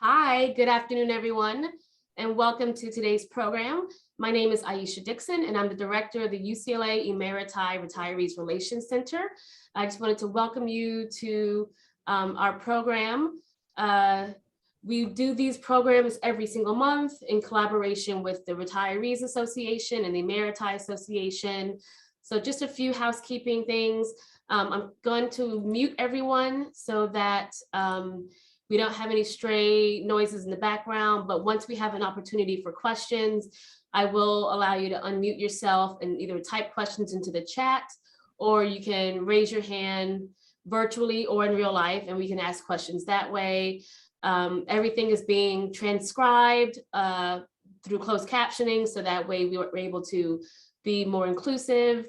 Hi, good afternoon, everyone, and welcome to today's program. My name is Aisha Dixon, and I'm the director of the UCLA Emeriti Retirees Relations Center. I just wanted to welcome you to our program. We do these programs every single month in collaboration with the Retirees Association and the Emeriti Association. So just a few housekeeping things. I'm going to mute everyone so that we don't have any stray noises in the background, but once we have an opportunity for questions, I will allow you to unmute yourself and either type questions into the chat, or you can raise your hand virtually or in real life, and we can ask questions that way. Everything is being transcribed through closed captioning, so that way we were able to be more inclusive.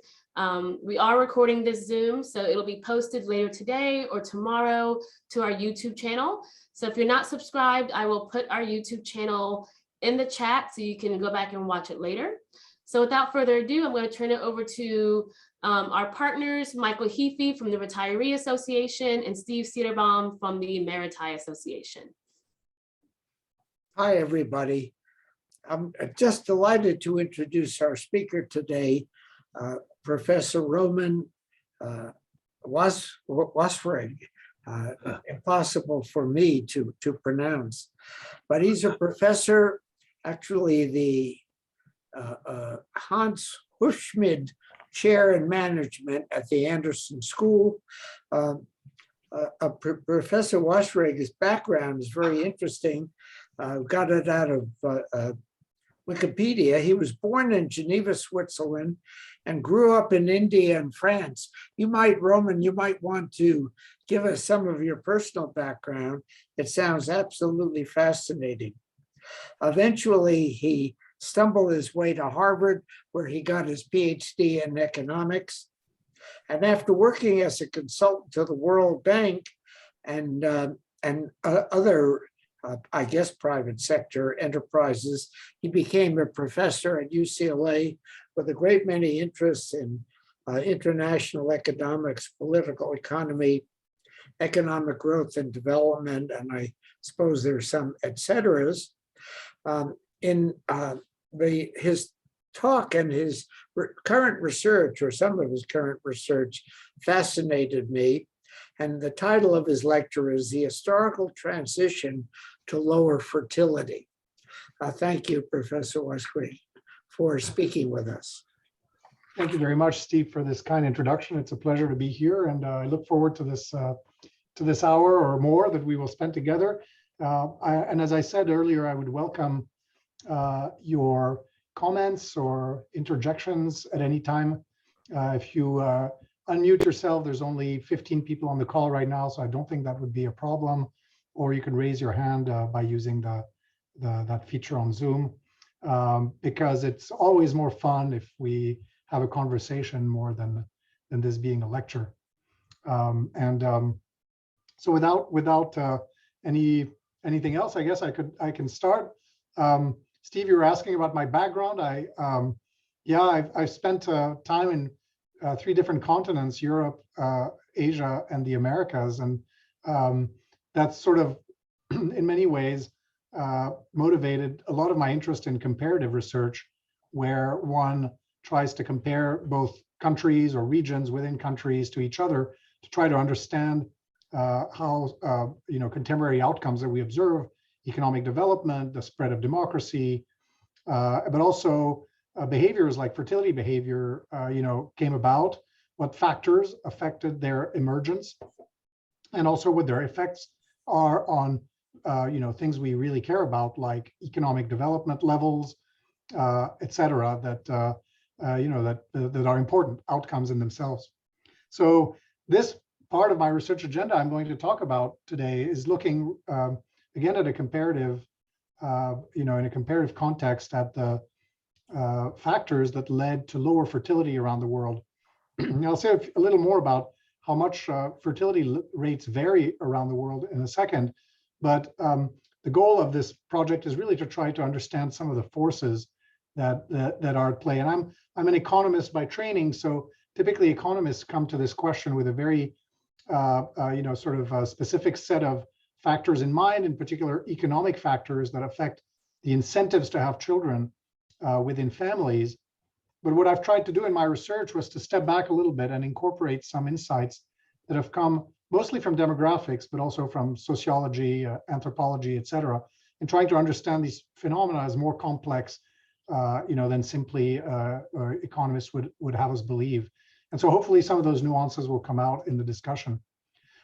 We are recording this Zoom, so it'll be posted later today or tomorrow to our YouTube channel. So if you're not subscribed, I will put our YouTube channel in the chat so you can go back and watch it later. So without further ado, I'm going to turn it over to our partners, Michael Heafy from the Retiree Association and Steve Cederbaum from the Emeriti Association. Hi, everybody. I'm just delighted to introduce our speaker today, Professor Romain Wacziarg. Impossible for me to pronounce, but he's a professor, actually the Hans Hufschmid Chair in Management at the Anderson School. Professor Wacziarg's background is very interesting. Got it out of Wikipedia. He was born in Geneva, Switzerland, and grew up in India and France. Romain, you might want to give us some of your personal background. It sounds absolutely fascinating. Eventually, he stumbled his way to Harvard, where he got his Ph.D. in economics. And after working as a consultant to the World Bank and other I guess, private sector enterprises, he became a professor at UCLA with a great many interests in international economics, political economy, economic growth and development, and I suppose there's some et ceteras. His talk and his current research, or some of his current research, fascinated me. And the title of his lecture is The Historical Transition to Lower Fertility. Thank you, Professor Wacziarg, for speaking with us. Thank you very much, Steve, for this kind introduction. It's a pleasure to be here, and I look forward to this hour or more that we will spend together. And as I said earlier, I would welcome your comments or interjections at any time. If you unmute yourself. There's only 15 people on the call right now, so I don't think that would be a problem. Or you can raise your hand by using that feature on Zoom, because it's always more fun if we have a conversation more than this being a lecture. So without anything else, I guess I can start. Steve, you were asking about my background. I've spent time in 3 different continents: Europe, Asia, and the Americas, and that's sort of, in many ways, motivated a lot of my interest in comparative research, where one tries to compare both countries or regions within countries to each other to try to understand how contemporary outcomes that we observe, economic development, the spread of democracy, but also behaviors like fertility behavior, came about, what factors affected their emergence, and also what their effects are on, things we really care about, like economic development levels, et cetera, that are important outcomes in themselves. So this part of my research agenda I'm going to talk about today is looking again at a comparative, in a comparative context at the factors that led to lower fertility around the world. I'll say a little more about how much fertility rates vary around the world in a second, but the goal of this project is really to try to understand some of the forces that are at play. And I'm an economist by training, so typically economists come to this question with a very sort of a specific set of factors in mind, in particular economic factors that affect the incentives to have children within families. But what I've tried to do in my research was to step back a little bit and incorporate some insights that have come mostly from demographics, but also from sociology, anthropology, et cetera, and trying to understand these phenomena as more complex than simply economists would have us believe. And so hopefully some of those nuances will come out in the discussion.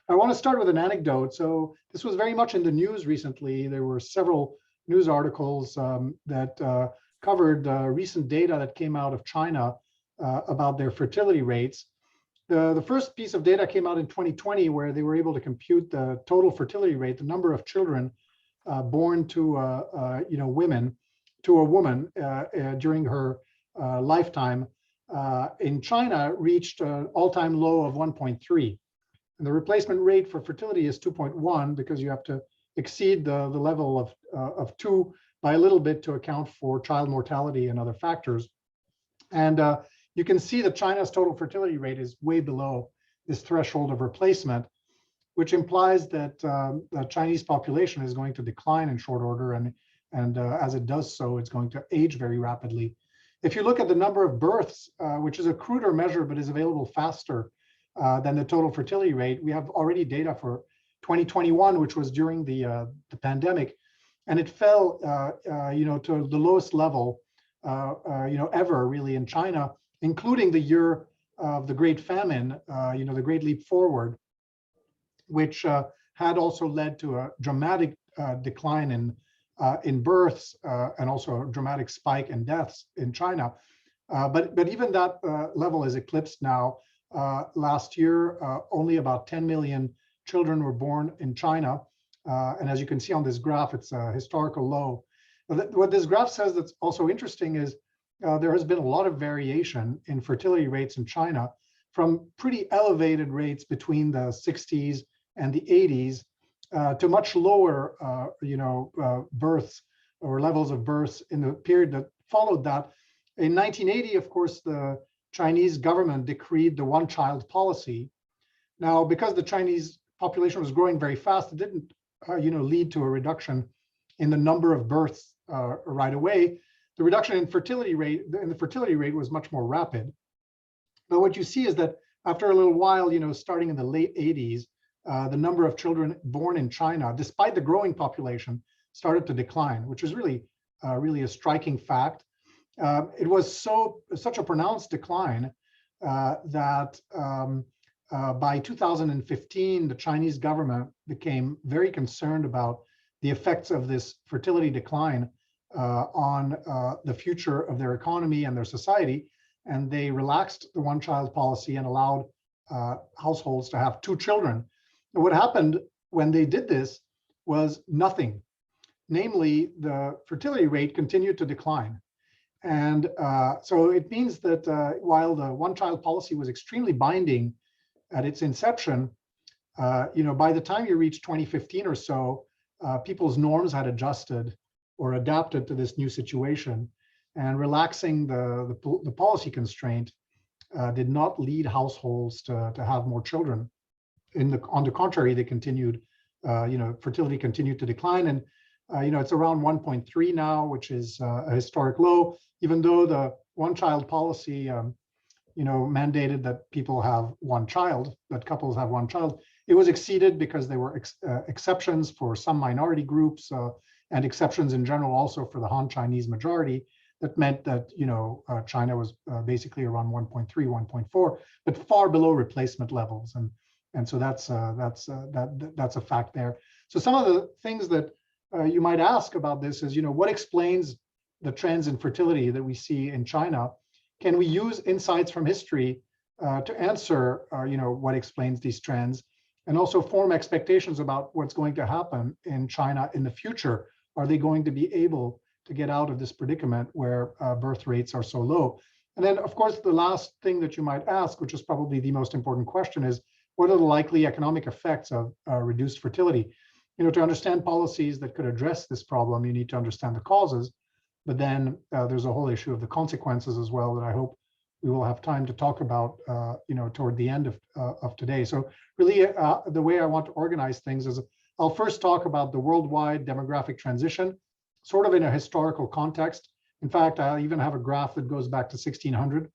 I want to start with an anecdote. So this was very much in the news recently. There were several news articles that covered recent data that came out of China about their fertility rates. The first piece of data came out in 2020, where they were able to compute the total fertility rate, the number of children born to women, to a woman during her lifetime in China reached an all-time low of 1.3. And the replacement rate for fertility is 2.1, because you have to exceed the level of 2 by a little bit to account for child mortality and other factors. And you can see that China's total fertility rate is way below this threshold of replacement, which implies that the Chinese population is going to decline in short order, and as it does so, it's going to age very rapidly. If you look at the number of births, which is a cruder measure but is available faster than the total fertility rate, we have already data for 2021, which was during the pandemic, and it fell to the lowest level ever really in China, including the year of the Great Famine, the Great Leap Forward, which had also led to a dramatic decline in births and also a dramatic spike in deaths in China. But even that level is eclipsed now. Last year, only about 10 million children were born in China. And as you can see on this graph, it's a historical low. What this graph says that's also interesting is there has been a lot of variation in fertility rates in China, from pretty elevated rates between the 60s and the 80s to much lower, births or levels of births in the period that followed that. In 1980, of course, the Chinese government decreed the one-child policy. Now, because the Chinese population was growing very fast, it didn't, lead to a reduction in the number of births right away. The reduction in fertility rate, was much more rapid. But what you see is that after a little while, starting in the late 80s, the number of children born in China, despite the growing population, started to decline, which is really a striking fact. It was such a pronounced decline that by 2015, the Chinese government became very concerned about the effects of this fertility decline on the future of their economy and their society. And they relaxed the one-child policy and allowed households to have 2 children. And what happened when they did this was nothing. Namely, the fertility rate continued to decline. And so it means that while the one-child policy was extremely binding at its inception, by the time you reach 2015 or so, people's norms had adjusted or adapted to this new situation, and relaxing the policy constraint did not lead households to have more children. On the contrary, they continued, fertility continued to decline, and it's around 1.3 now, which is a historic low, even though the one-child policy, mandated that people have one child, that couples have one child. It was exceeded because there were exceptions for some minority groups and exceptions in general also for the Han Chinese majority. That meant that China was basically around 1.3, 1.4, but far below replacement levels, and so that's a fact there. So some of the things that you might ask about this is, what explains the trends in fertility that we see in China? Can we use insights from history to answer, what explains these trends, and also form expectations about what's going to happen in China in the future? Are they going to be able to get out of this predicament where birth rates are so low? And then, of course, the last thing that you might ask, which is probably the most important question, is what are the likely economic effects of reduced fertility? To understand policies that could address this problem, you need to understand the causes, but then there's a whole issue of the consequences as well that I hope we will have time to talk about, toward the end of today. So really, the way I want to organize things is I'll first talk about the worldwide demographic transition, sort of in a historical context. In fact, I even have a graph that goes back to 1600.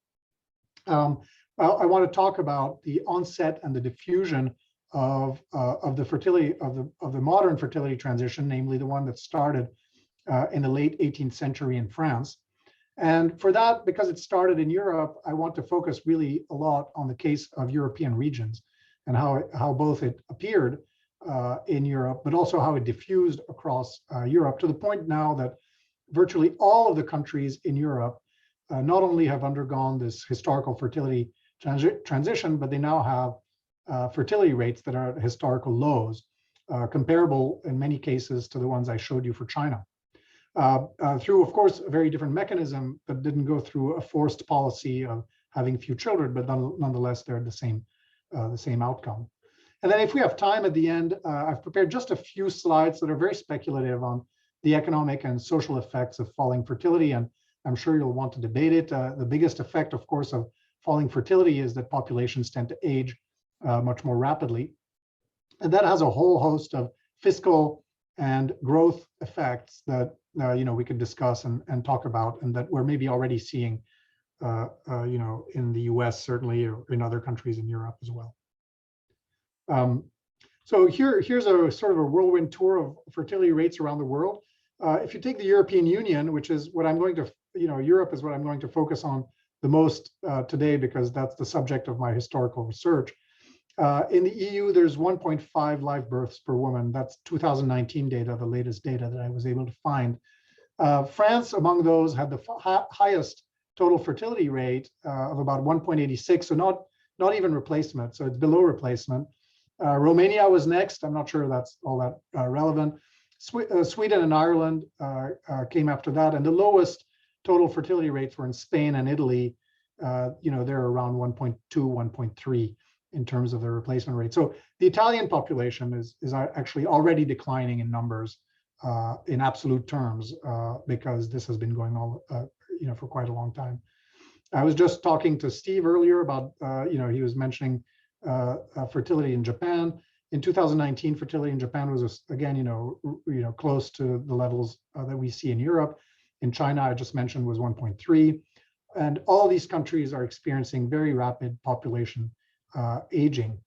I want to talk about the onset and the diffusion of the modern fertility transition, namely the one that started in the late 18th century in France. And for that, because it started in Europe, I want to focus really a lot on the case of European regions and how both it appeared in Europe, but also how it diffused across Europe, to the point now that virtually all of the countries in Europe not only have undergone this historical fertility transition, but they now have fertility rates that are at historical lows, comparable in many cases to the ones I showed you for China. Through, of course, a very different mechanism that didn't go through a forced policy of having few children, but nonetheless, they're the same outcome. And then if we have time at the end, I've prepared just a few slides that are very speculative on the economic and social effects of falling fertility, and I'm sure you'll want to debate it. The biggest effect, of course, of falling fertility is that populations tend to age much more rapidly. And that has a whole host of fiscal and growth effects that we could discuss and talk about, and that we're maybe already seeing in the US certainly, or in other countries in Europe as well. So here's a sort of a whirlwind tour of fertility rates around the world. If you take the European Union, which is what I'm going to, Europe is what I'm going to focus on the most today, because that's the subject of my historical research. In the EU, there's 1.5 live births per woman. That's 2019 data, the latest data that I was able to find. France, among those, had the highest total fertility rate of about 1.86, so not even replacement, so it's below replacement. Romania was next. I'm not sure that's all that relevant. Sweden and Ireland came after that, and the lowest total fertility rates were in Spain and Italy. They're around 1.2, 1.3 in terms of the replacement rate. So the Italian population is actually already declining in numbers in absolute terms, because this has been going on for quite a long time. I was just talking to Steve earlier about he was mentioning fertility in Japan. In 2019, fertility in Japan was again close to the levels that we see in Europe. In China, I just mentioned, was 1.3, and all these countries are experiencing very rapid population aging.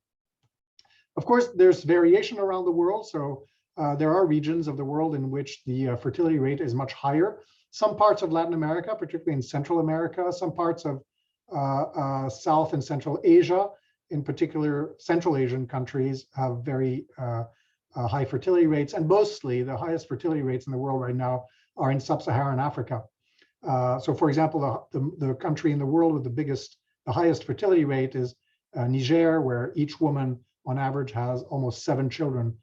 Of course, there's variation around the world. So there are regions of the world in which the fertility rate is much higher. Some parts of Latin America, particularly in Central America, some parts of South and Central Asia, in particular, Central Asian countries have very high fertility rates, and mostly the highest fertility rates in the world right now are in Sub-Saharan Africa. So for example, the country in the world with the highest fertility rate is Niger, where each woman on average has almost 7 children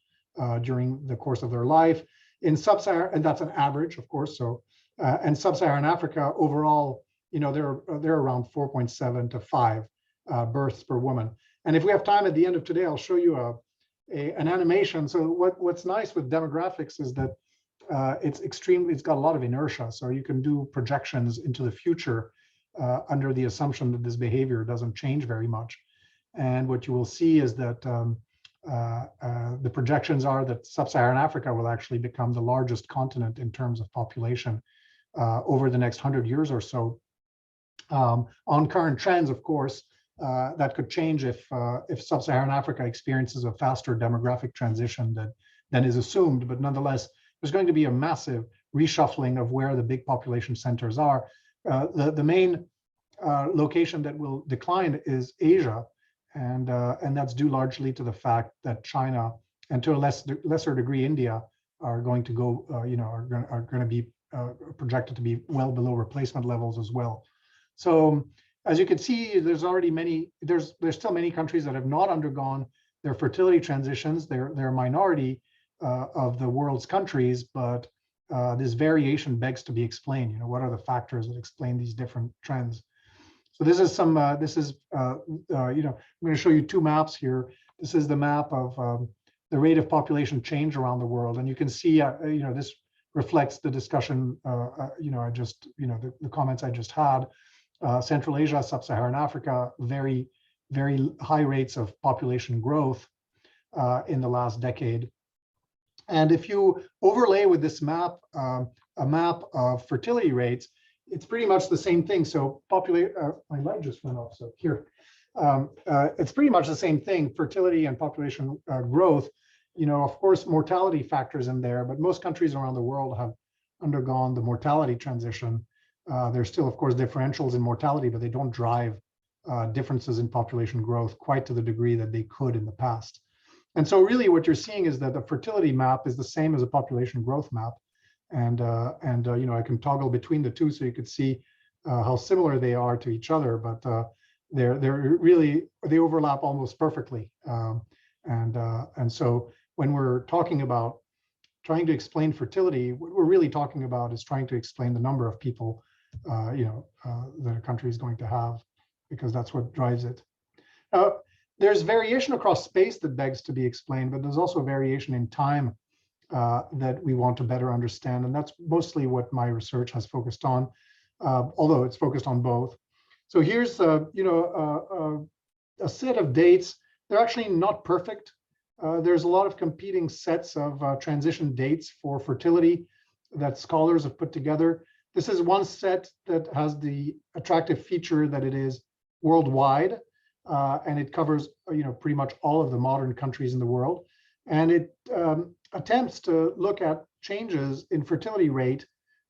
during the course of their life. In Sub-Saharan, and that's an average, of course. So, and Sub-Saharan Africa overall, they're around 4.7 to 5 births per woman. And if we have time at the end of today, I'll show you an animation. So what's nice with demographics is that it's got a lot of inertia. So you can do projections into the future under the assumption that this behavior doesn't change very much. And what you will see is that the projections are that Sub-Saharan Africa will actually become the largest continent in terms of population over the next 100 years or so. On current trends, of course, that could change if Sub-Saharan Africa experiences a faster demographic transition than is assumed. But nonetheless, there's going to be a massive reshuffling of where the big population centers are. The main location that will decline is Asia, and that's due largely to the fact that China, and to a lesser degree India, are going to go, are going to be projected to be well below replacement levels as well. So as you can see, there's still many countries that have not undergone their fertility transitions. They're a minority of the world's countries, but this variation begs to be explained. What are the factors that explain these different trends? So this is I'm going to show you 2 maps here. This is the map of the rate of population change around the world, and you can see, this reflects the discussion, the comments I just had. Central Asia, Sub-Saharan Africa, very, very high rates of population growth in the last decade. And if you overlay with this map, a map of fertility rates, it's pretty much the same thing. So my light just went off, so here. It's pretty much the same thing, fertility and population growth. Of course, mortality factors in there, but most countries around the world have undergone the mortality transition. There's still, of course, differentials in mortality, but they don't drive differences in population growth quite to the degree that they could in the past. And so really what you're seeing is that the fertility map is the same as a population growth map. And I can toggle between the two so you could see how similar they are to each other, but they overlap almost perfectly. And so when we're talking about trying to explain fertility, what we're really talking about is trying to explain the number of people that a country is going to have, because that's what drives it. There's variation across space that begs to be explained, but there's also variation in time that we want to better understand, and that's mostly what my research has focused on, although it's focused on both. So here's a set of dates. They're actually not perfect. There's a lot of competing sets of transition dates for fertility that scholars have put together. This is one set that has the attractive feature that it is worldwide, and it covers pretty much all of the modern countries in the world. And it attempts to look at changes in fertility rate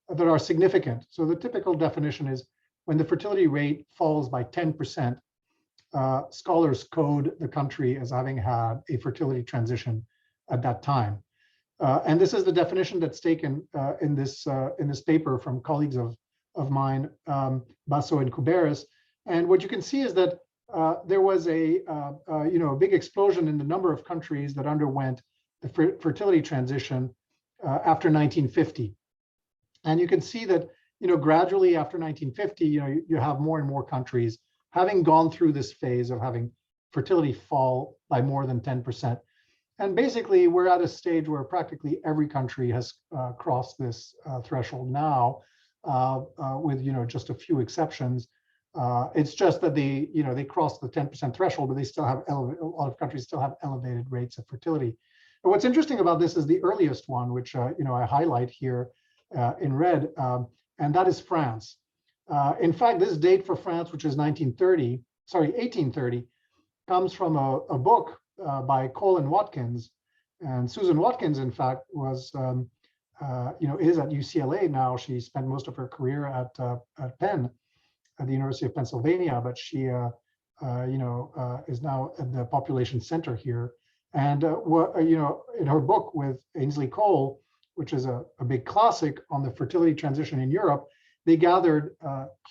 that are significant. So the typical definition is when the fertility rate falls by 10%, scholars code the country as having had a fertility transition at that time. And this is the definition that's taken in this paper from colleagues of mine, Basso and Kuberis. And what you can see is that there was a big explosion in the number of countries that underwent the fertility transition after 1950. And you can see that gradually after 1950, you have more and more countries having gone through this phase of having fertility fall by more than 10%. And basically, we're at a stage where practically every country has crossed this threshold now, with just a few exceptions. It's just that they crossed the 10% threshold, but they still have a lot of countries still have elevated rates of fertility. And what's interesting about this is the earliest one, which I highlight here in red, and that is France. In fact, this date for France, which is 1830, comes from a book by Colin Watkins. And Susan Watkins, in fact, is at UCLA now. She spent most of her career at Penn, at the University of Pennsylvania, but she is now at the population center here. And in her book with Ainsley Cole, which is a big classic on the fertility transition in Europe, they gathered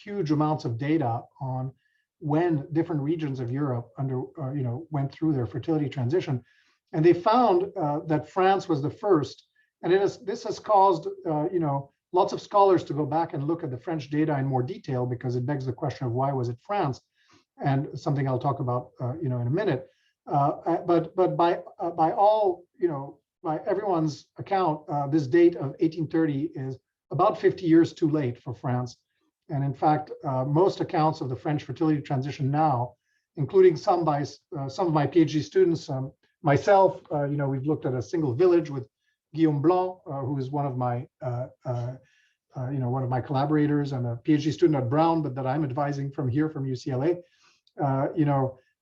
huge amounts of data on when different regions of Europe went through their fertility transition, and they found that France was the first. And this has caused lots of scholars to go back and look at the French data in more detail, because it begs the question of why was it France, and something I'll talk about in a minute. But by everyone's account, this date of 1830 is about 50 years too late for France. And in fact, most accounts of the French fertility transition now, including some by some of my PhD students, myself, we've looked at a single village with Guillaume Blanc, who is one of my collaborators and a PhD student at Brown, but that I'm advising from UCLA.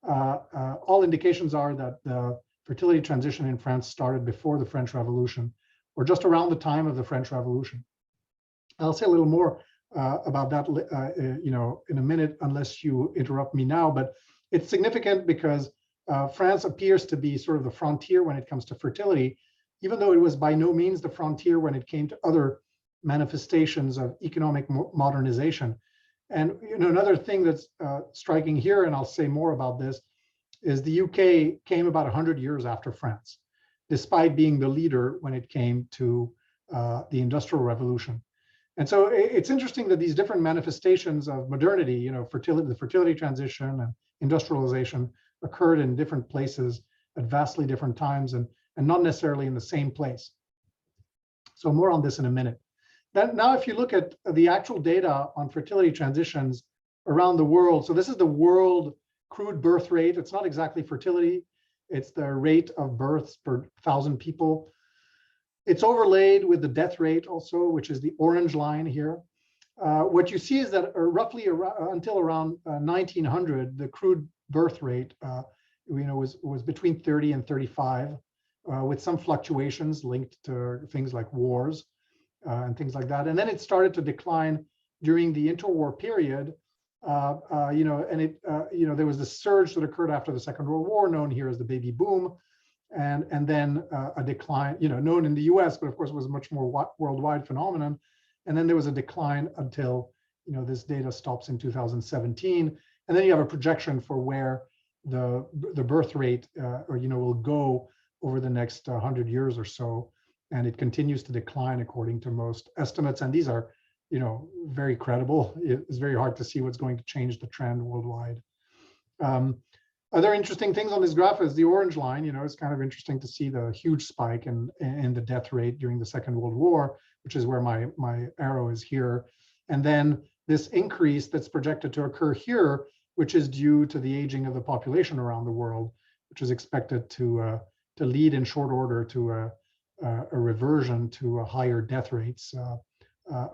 All indications are that the fertility transition in France started before the French Revolution, or just around the time of the French Revolution. I'll say a little more about that, in a minute, unless you interrupt me now. But it's significant because France appears to be sort of the frontier when it comes to fertility, even though it was by no means the frontier when it came to other manifestations of economic modernization. And another thing that's striking here, and I'll say more about this, is the UK came about 100 years after France, despite being the leader when it came to the Industrial Revolution. And so it's interesting that these different manifestations of modernity, fertility, the fertility transition and industrialization, occurred in different places at vastly different times, and not necessarily in the same place. So more on this in a minute. Now, if you look at the actual data on fertility transitions around the world, so this is the world crude birth rate. It's not exactly fertility, it's the rate of births per 1,000 people. It's overlaid with the death rate also, which is the orange line here. What you see is that roughly until around 1900, the crude birth rate was between 30 and 35, with some fluctuations linked to things like wars and things like that. And then it started to decline during the interwar period. There was this surge that occurred after the Second World War, known here as the baby boom, and then a decline, known in the US, but of course it was a much more worldwide phenomenon. And then there was a decline until, this data stops in 2017. And then you have a projection for where the birth rate, will go over the next 100 years or so. And it continues to decline according to most estimates. And these are, very credible. It's very hard to see what's going to change the trend worldwide. Other interesting things on this graph is the orange line. It's kind of interesting to see the huge spike in the death rate during the Second World War, which is where my arrow is here. And then this increase that's projected to occur here, which is due to the aging of the population around the world, which is expected to lead in short order to a reversion to higher death rates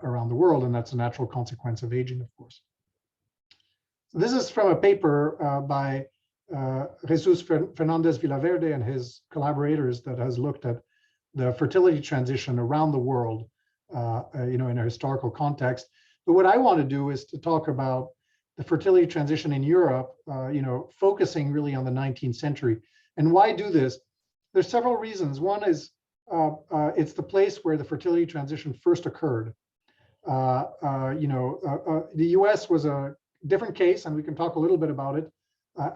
around the world. And that's a natural consequence of aging, of course. So this is from a paper by Jesus Fernandez Villaverde and his collaborators that has looked at the fertility transition around the world, in a historical context. But what I want to do is to talk about the fertility transition in Europe, focusing really on the 19th century. And why do this? There's several reasons. One is it's the place where the fertility transition first occurred. The US was a different case, and we can talk a little bit about it.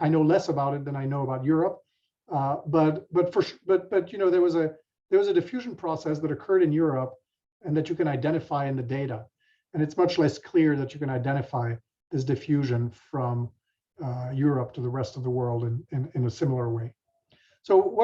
I know less about it than I know about Europe, but there was a diffusion process that occurred in Europe, and that you can identify in the data, and it's much less clear that you can identify this diffusion from Europe to the rest of the world in a similar way. So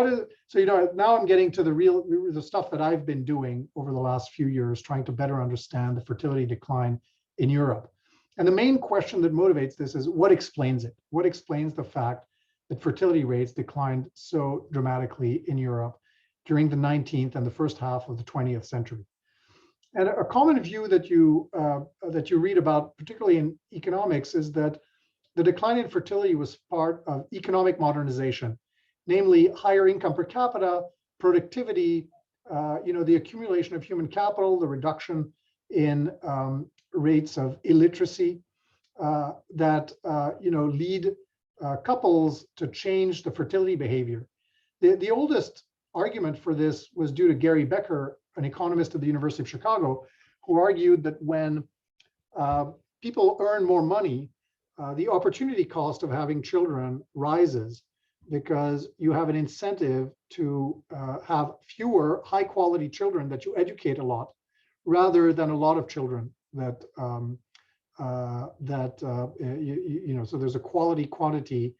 now I'm getting to the stuff that I've been doing over the last few years, trying to better understand the fertility decline in Europe. And the main question that motivates this is what explains it? What explains the fact that fertility rates declined so dramatically in Europe during the 19th and the first half of the 20th century? And a common view that you read about, particularly in economics, is that the decline in fertility was part of economic modernization, namely higher income per capita, productivity, the accumulation of human capital, the reduction in rates of illiteracy that lead couples to change the fertility behavior. The oldest argument for this was due to Gary Becker, an economist at the University of Chicago, who argued that when people earn more money, the opportunity cost of having children rises because you have an incentive to have fewer high-quality children that you educate a lot, rather than a lot of children that so there's a quality quantity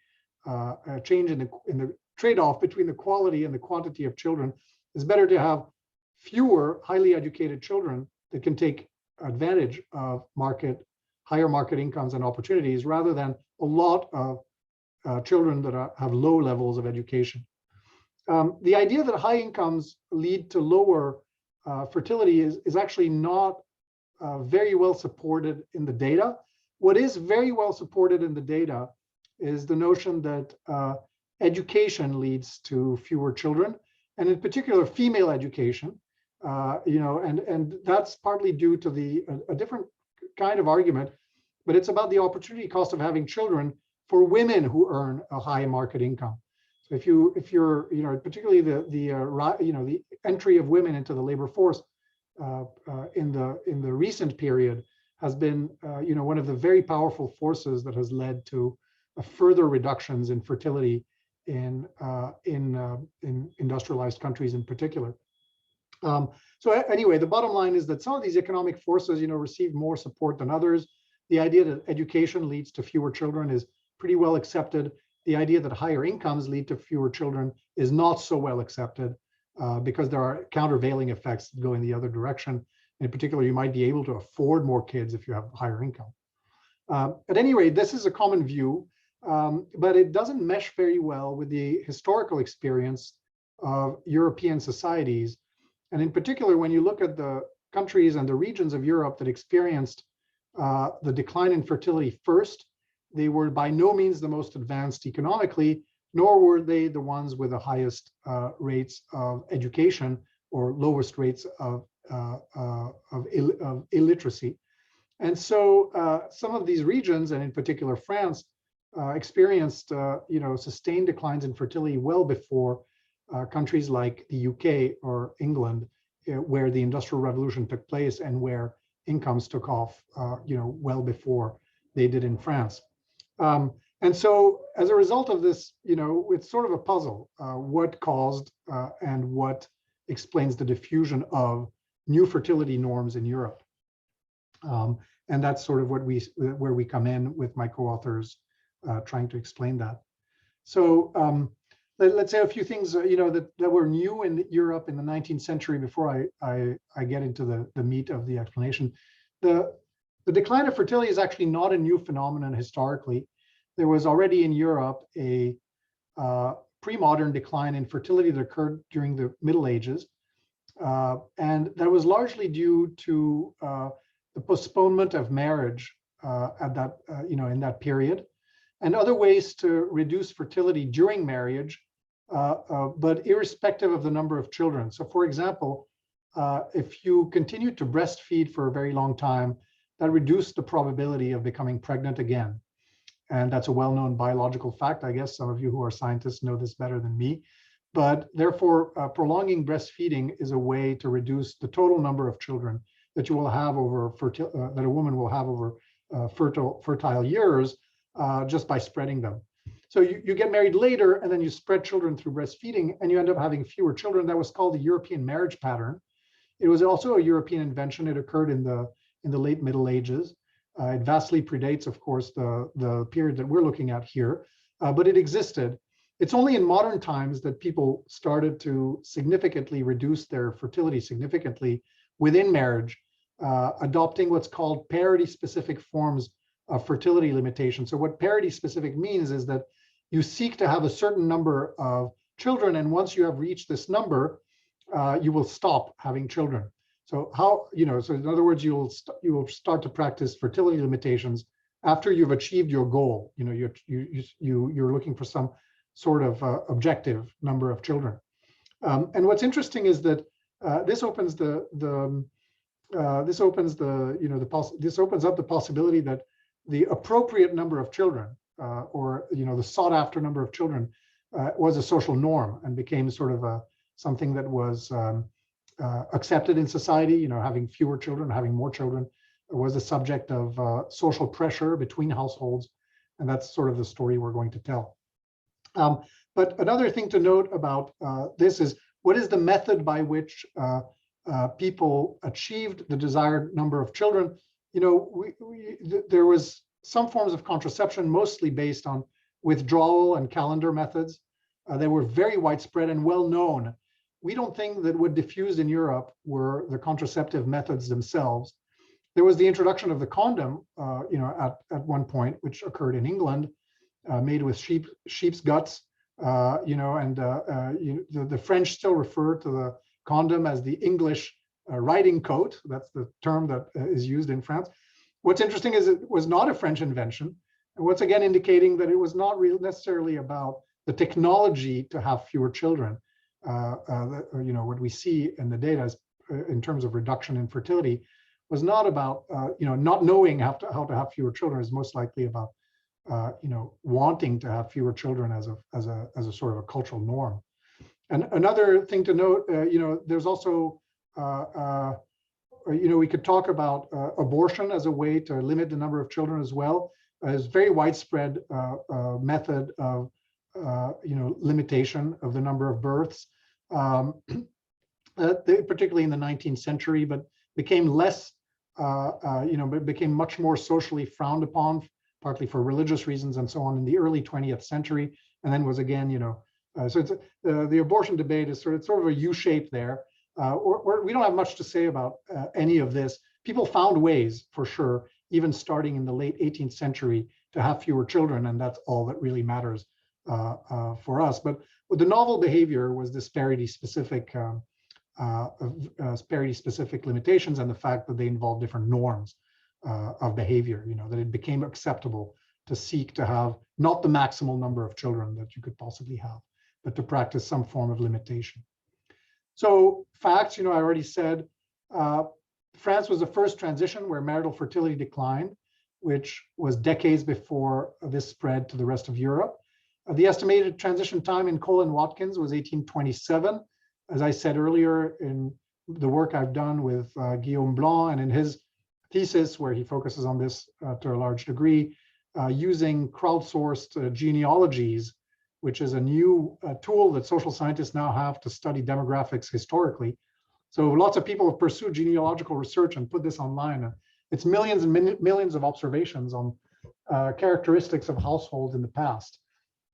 change in the trade-off between the quality and the quantity of children. It's better to have fewer highly educated children that can take advantage of higher market incomes and opportunities, rather than a lot of children that have low levels of education. The idea that high incomes lead to lower fertility is actually not very well supported in the data. What is very well supported in the data is the notion that education leads to fewer children, and in particular female education. And that's partly due to a different kind of argument, but it's about the opportunity cost of having children for women who earn a high market income. So if you're particularly the entry of women into the labor force in the recent period has been one of the very powerful forces that has led to further reductions in fertility in industrialized countries in particular. So anyway, the bottom line is that some of these economic forces, receive more support than others. The idea that education leads to fewer children is pretty well accepted. The idea that higher incomes lead to fewer children is not so well accepted because there are countervailing effects that go in the other direction. In particular, you might be able to afford more kids if you have higher income. At any rate, this is a common view, but it doesn't mesh very well with the historical experience of European societies. And in particular, when you look at the countries and the regions of Europe that experienced the decline in fertility first, they were by no means the most advanced economically, nor were they the ones with the highest rates of education or lowest rates of illiteracy. And so some of these regions, and in particular France, experienced sustained declines in fertility well before countries like the UK or England, where the Industrial Revolution took place and where incomes took off, well before they did in France. And so as a result of this, it's sort of a puzzle, what caused and what explains the diffusion of new fertility norms in Europe. And that's sort of where we come in with my co-authors trying to explain that. So let's say a few things that were new in Europe in the 19th century before I get into the meat of the explanation. The decline of fertility is actually not a new phenomenon historically. There was already in Europe a pre-modern decline in fertility that occurred during the Middle Ages. And that was largely due to the postponement of marriage at that, in that period, and other ways to reduce fertility during marriage, but irrespective of the number of children. So for example, if you continue to breastfeed for a very long time, that reduced the probability of becoming pregnant again. And that's a well-known biological fact. I guess some of you who are scientists know this better than me. But therefore, prolonging breastfeeding is a way to reduce the total number of children that you will have over that a woman will have over fertile years just by spreading them. So you get married later, and then you spread children through breastfeeding, and you end up having fewer children. That was called the European marriage pattern. It was also a European invention. It occurred in the late Middle Ages. It vastly predates, of course, the period that we're looking at here, but it existed. It's only in modern times that people started to significantly reduce their fertility significantly within marriage, adopting what's called parity-specific forms of fertility limitation. So what parity-specific means is that you seek to have a certain number of children, and once you have reached this number, you will stop having children. So how, so in other words, you will start to practice fertility limitations after you've achieved your goal. You're looking for some sort of objective number of children. And what's interesting is that this opens up the possibility that the appropriate number of children, or the sought after number of children, was a social norm and became sort of something that was accepted in society. Having fewer children, having more children was the subject of social pressure between households, and that's sort of the story we're going to tell. But another thing to note about this is, what is the method by which people achieved the desired number of children? There was some forms of contraception, mostly based on withdrawal and calendar methods. They were very widespread and well known. We don't think that what diffused in Europe were the contraceptive methods themselves. There was the introduction of the condom, at one point, which occurred in England, made with sheep's guts, the French still refer to the condom as the English riding coat. That's the term that is used in France. What's interesting is it was not a French invention, and once again indicating that it was not necessarily about the technology to have fewer children. What we see in the data is, in terms of reduction in fertility, was not about not knowing how to have fewer children. Is most likely about wanting to have fewer children as a sort of a cultural norm. And another thing to note, there's also we could talk about abortion as a way to limit the number of children as well. It's a very widespread method of limitation of the number of births, particularly in the 19th century, but became less, became much more socially frowned upon, partly for religious reasons and so on, in the early 20th century, and then was again, so it's the abortion debate is sort of a U-shape there. We don't have much to say about any of this. People found ways, for sure, even starting in the late 18th century, to have fewer children, and that's all that really matters for us. But the novel behavior was this parity-specific parity-specific limitations and the fact that they involve different norms of behavior, that it became acceptable to seek to have not the maximal number of children that you could possibly have, but to practice some form of limitation. So facts, I already said, France was the first transition where marital fertility declined, which was decades before this spread to the rest of Europe. The estimated transition time in Cole and Watkins was 1827. As I said earlier, in the work I've done with Guillaume Blanc and in his thesis, where he focuses on this to a large degree, using crowdsourced genealogies, which is a new tool that social scientists now have to study demographics historically. So lots of people have pursued genealogical research and put this online. It's millions and millions of observations on characteristics of households in the past.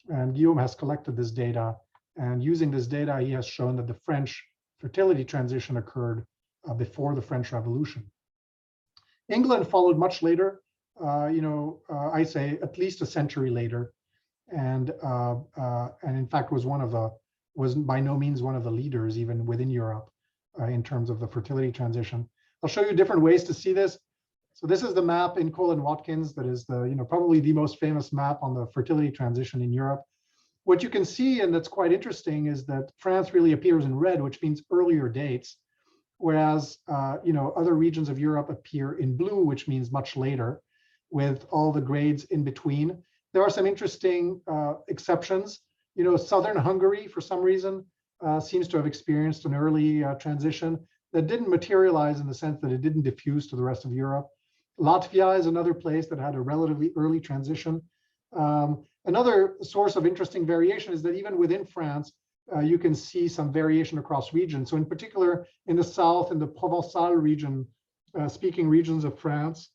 And Guillaume has collected this data. And using this data, he has shown that the French fertility transition occurred before the French Revolution. England followed much later, I say at least a century later. And in fact was by no means one of the leaders even within Europe in terms of the fertility transition. I'll show you different ways to see this. So this is the map in Cole and Watkins that is the probably the most famous map on the fertility transition in Europe. What you can see, and that's quite interesting, is that France really appears in red, which means earlier dates, whereas other regions of Europe appear in blue, which means much later, with all the grades in between. There are some interesting exceptions. Southern Hungary, for some reason, seems to have experienced an early transition that didn't materialize in the sense that it didn't diffuse to the rest of Europe. Latvia is another place that had a relatively early transition. Another source of interesting variation is that even within France, you can see some variation across regions. So in particular, in the south, in the Provençal region, speaking regions of France,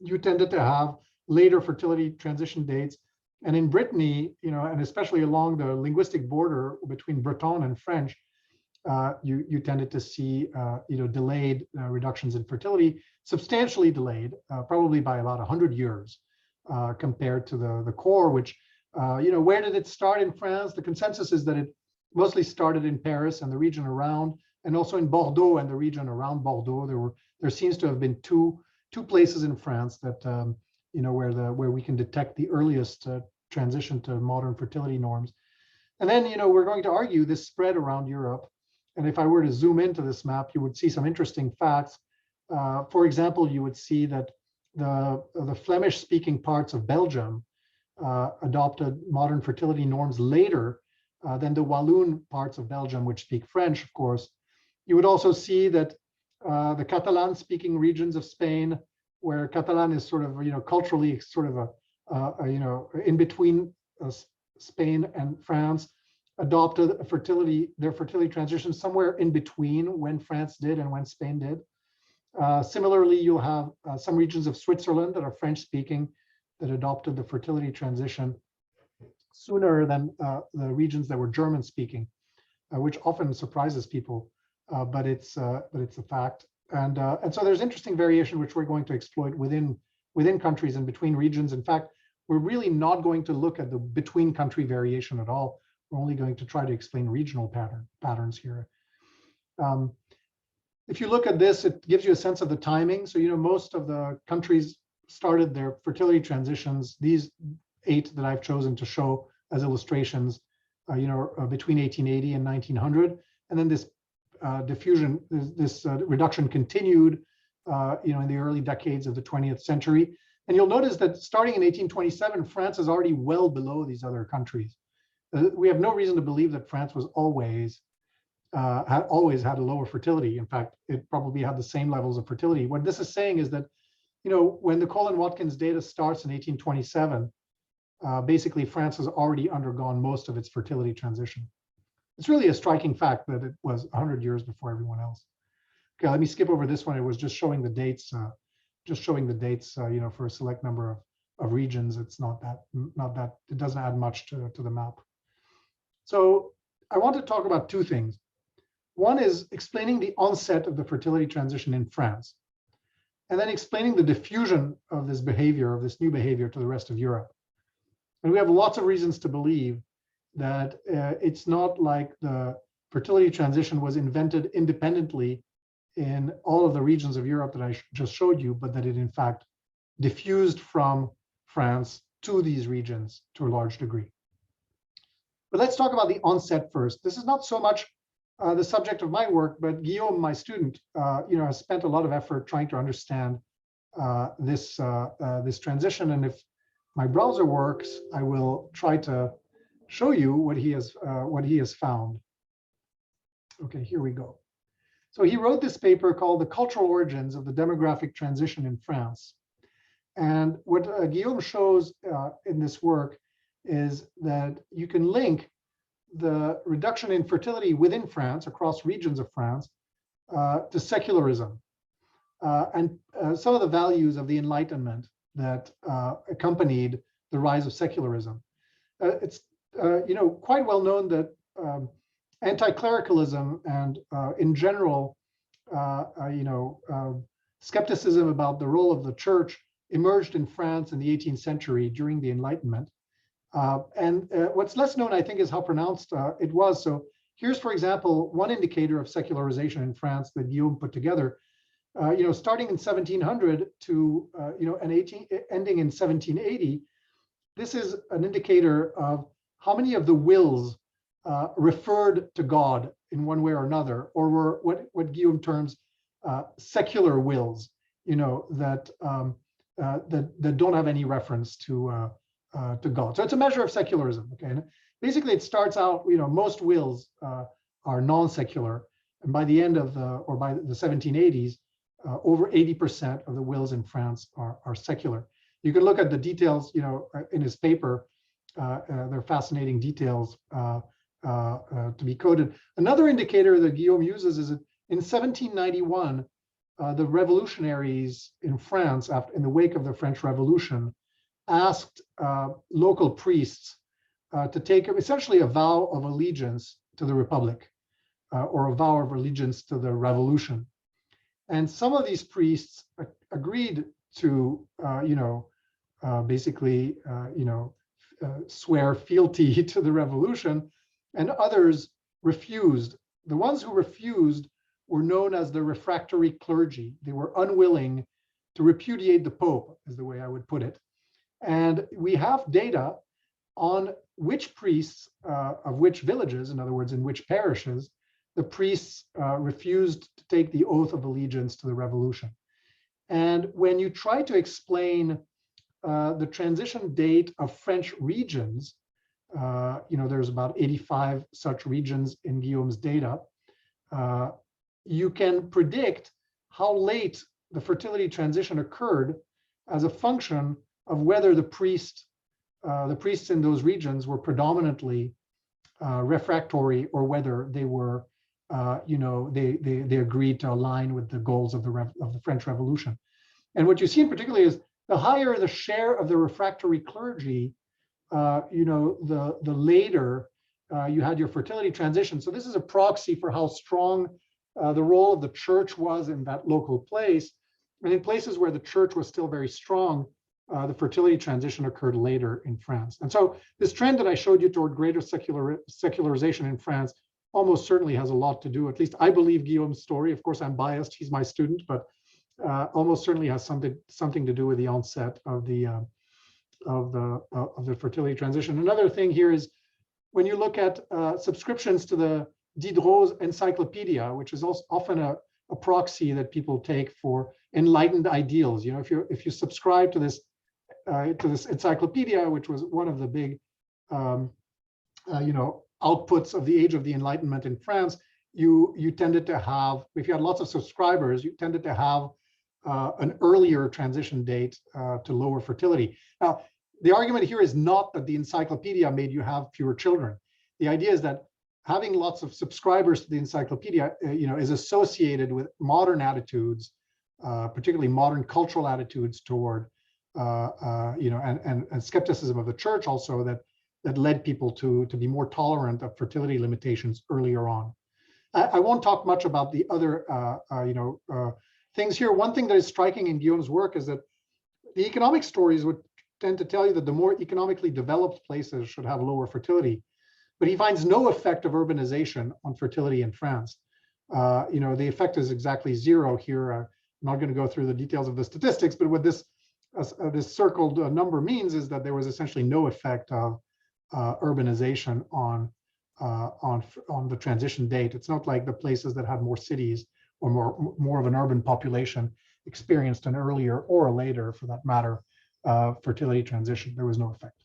you tended to have later fertility transition dates. And in Brittany, and especially along the linguistic border between Breton and French, you tended to see, delayed reductions in fertility, substantially delayed, probably by about 100 years compared to the core, which, where did it start in France? The consensus is that it mostly started in Paris and the region around, and also in Bordeaux and the region around Bordeaux. There seems to have been two places in France that, where we can detect the earliest transition to modern fertility norms. And then, we're going to argue this spread around Europe. And if I were to zoom into this map, you would see some interesting facts. For example, you would see that the Flemish-speaking parts of Belgium adopted modern fertility norms later than the Walloon parts of Belgium, which speak French, of course. You would also see that the Catalan-speaking regions of Spain, where Catalan is sort of, culturally sort of in between Spain and France, adopted their fertility transition somewhere in between when France did and when Spain did. Similarly, you'll have some regions of Switzerland that are French-speaking that adopted the fertility transition sooner than the regions that were German-speaking, which often surprises people, but it's a fact. And so there's interesting variation which we're going to exploit within countries and between regions. In fact, we're really not going to look at the between country variation at all. We're only going to try to explain regional patterns here. If you look at this, it gives you a sense of the timing. So, most of the countries started their fertility transitions, these 8 that I've chosen to show as illustrations, between 1880 and 1900. And then this reduction continued, in the early decades of the 20th century. And you'll notice that starting in 1827, France is already well below these other countries. We have no reason to believe that France was always had a lower fertility. In fact, it probably had the same levels of fertility. What this is saying is that, when the Cole and Watkins data starts in 1827, basically France has already undergone most of its fertility transition. It's really a striking fact that it was 100 years before everyone else. Okay, let me skip over this one. It was just showing the dates, for a select number of regions. It's not that, it doesn't add much to the map. So I want to talk about 2 things. One is explaining the onset of the fertility transition in France, and then explaining the diffusion of this behavior, of this new behavior to the rest of Europe. And we have lots of reasons to believe that it's not like the fertility transition was invented independently in all of the regions of Europe that I just showed you, but that it in fact diffused from France to these regions to a large degree. But let's talk about the onset first. This is not so much the subject of my work, but Guillaume, my student, has spent a lot of effort trying to understand this transition. And if my browser works, I will try to show you what he has found. Okay, here we go. So he wrote this paper called The Cultural Origins of the Demographic Transition in France. And what Guillaume shows in this work is that you can link the reduction in fertility within France, across regions of France, to secularism and some of the values of the Enlightenment that accompanied the rise of secularism. It's quite well known that anti-clericalism and in general, skepticism about the role of the church emerged in France in the 18th century during the Enlightenment. And what's less known, I think, is how pronounced it was. So here's, for example, one indicator of secularization in France that Guillaume put together. Starting in 1700 to ending in 1780, this is an indicator of how many of the wills referred to God in one way or another, or were what Guillaume terms secular wills, that don't have any reference to God. So it's a measure of secularism. Okay, and basically it starts out, most wills are non-secular, and by the end of by the 1780s, over 80% of the wills in France are secular. You can look at the details, in his paper. They're fascinating details to be coded. Another indicator that Guillaume uses is that in 1791, the revolutionaries in France, in the wake of the French Revolution, asked local priests to take essentially a vow of allegiance to the Republic, or a vow of allegiance to the revolution. And some of these priests agreed to, basically, swear fealty to the revolution, and others refused. The ones who refused were known as the refractory clergy. They were unwilling to repudiate the Pope, is the way I would put it. And we have data on which priests of which villages, in other words, in which parishes, the priests refused to take the oath of allegiance to the revolution. And when you try to explain the transition date of French regions, there's about 85 such regions in Guillaume's data, you can predict how late the fertility transition occurred as a function of whether the priests in those regions were predominantly refractory, or whether they were they agreed to align with the goals of the French Revolution. And what you see in particular is the higher the share of the refractory clergy, the later you had your fertility transition. So this is a proxy for how strong the role of the church was in that local place. And in places where the church was still very strong, the fertility transition occurred later in France. And so this trend that I showed you toward greater secularization in France almost certainly has a lot to do, at least I believe Guillaume's story, of course I'm biased, he's my student, but almost certainly has something to do with the onset of the fertility transition. Another thing here is when you look at subscriptions to the Diderot's encyclopedia, which is also often a proxy that people take for enlightened ideals. If you subscribe to this encyclopedia, which was one of the big outputs of the age of the Enlightenment in France, you tended to have, if you had lots of subscribers, you tended to have an earlier transition date to lower fertility. Now, the argument here is not that the encyclopedia made you have fewer children. The idea is that having lots of subscribers to the encyclopedia, is associated with modern attitudes, particularly modern cultural attitudes toward, and skepticism of the church also that led people to be more tolerant of fertility limitations earlier on. I won't talk much about the other, things here. One thing that is striking in Guillaume's work is that the economic stories would tend to tell you that the more economically developed places should have lower fertility. but he finds no effect of urbanization on fertility in France. The effect is exactly zero here. I'm not going to go through the details of the statistics, but what this circled number means is that there was essentially no effect of urbanization on the transition date. It's not like the places that had more cities or more of an urban population experienced an earlier or a later, for that matter, fertility transition. There was no effect.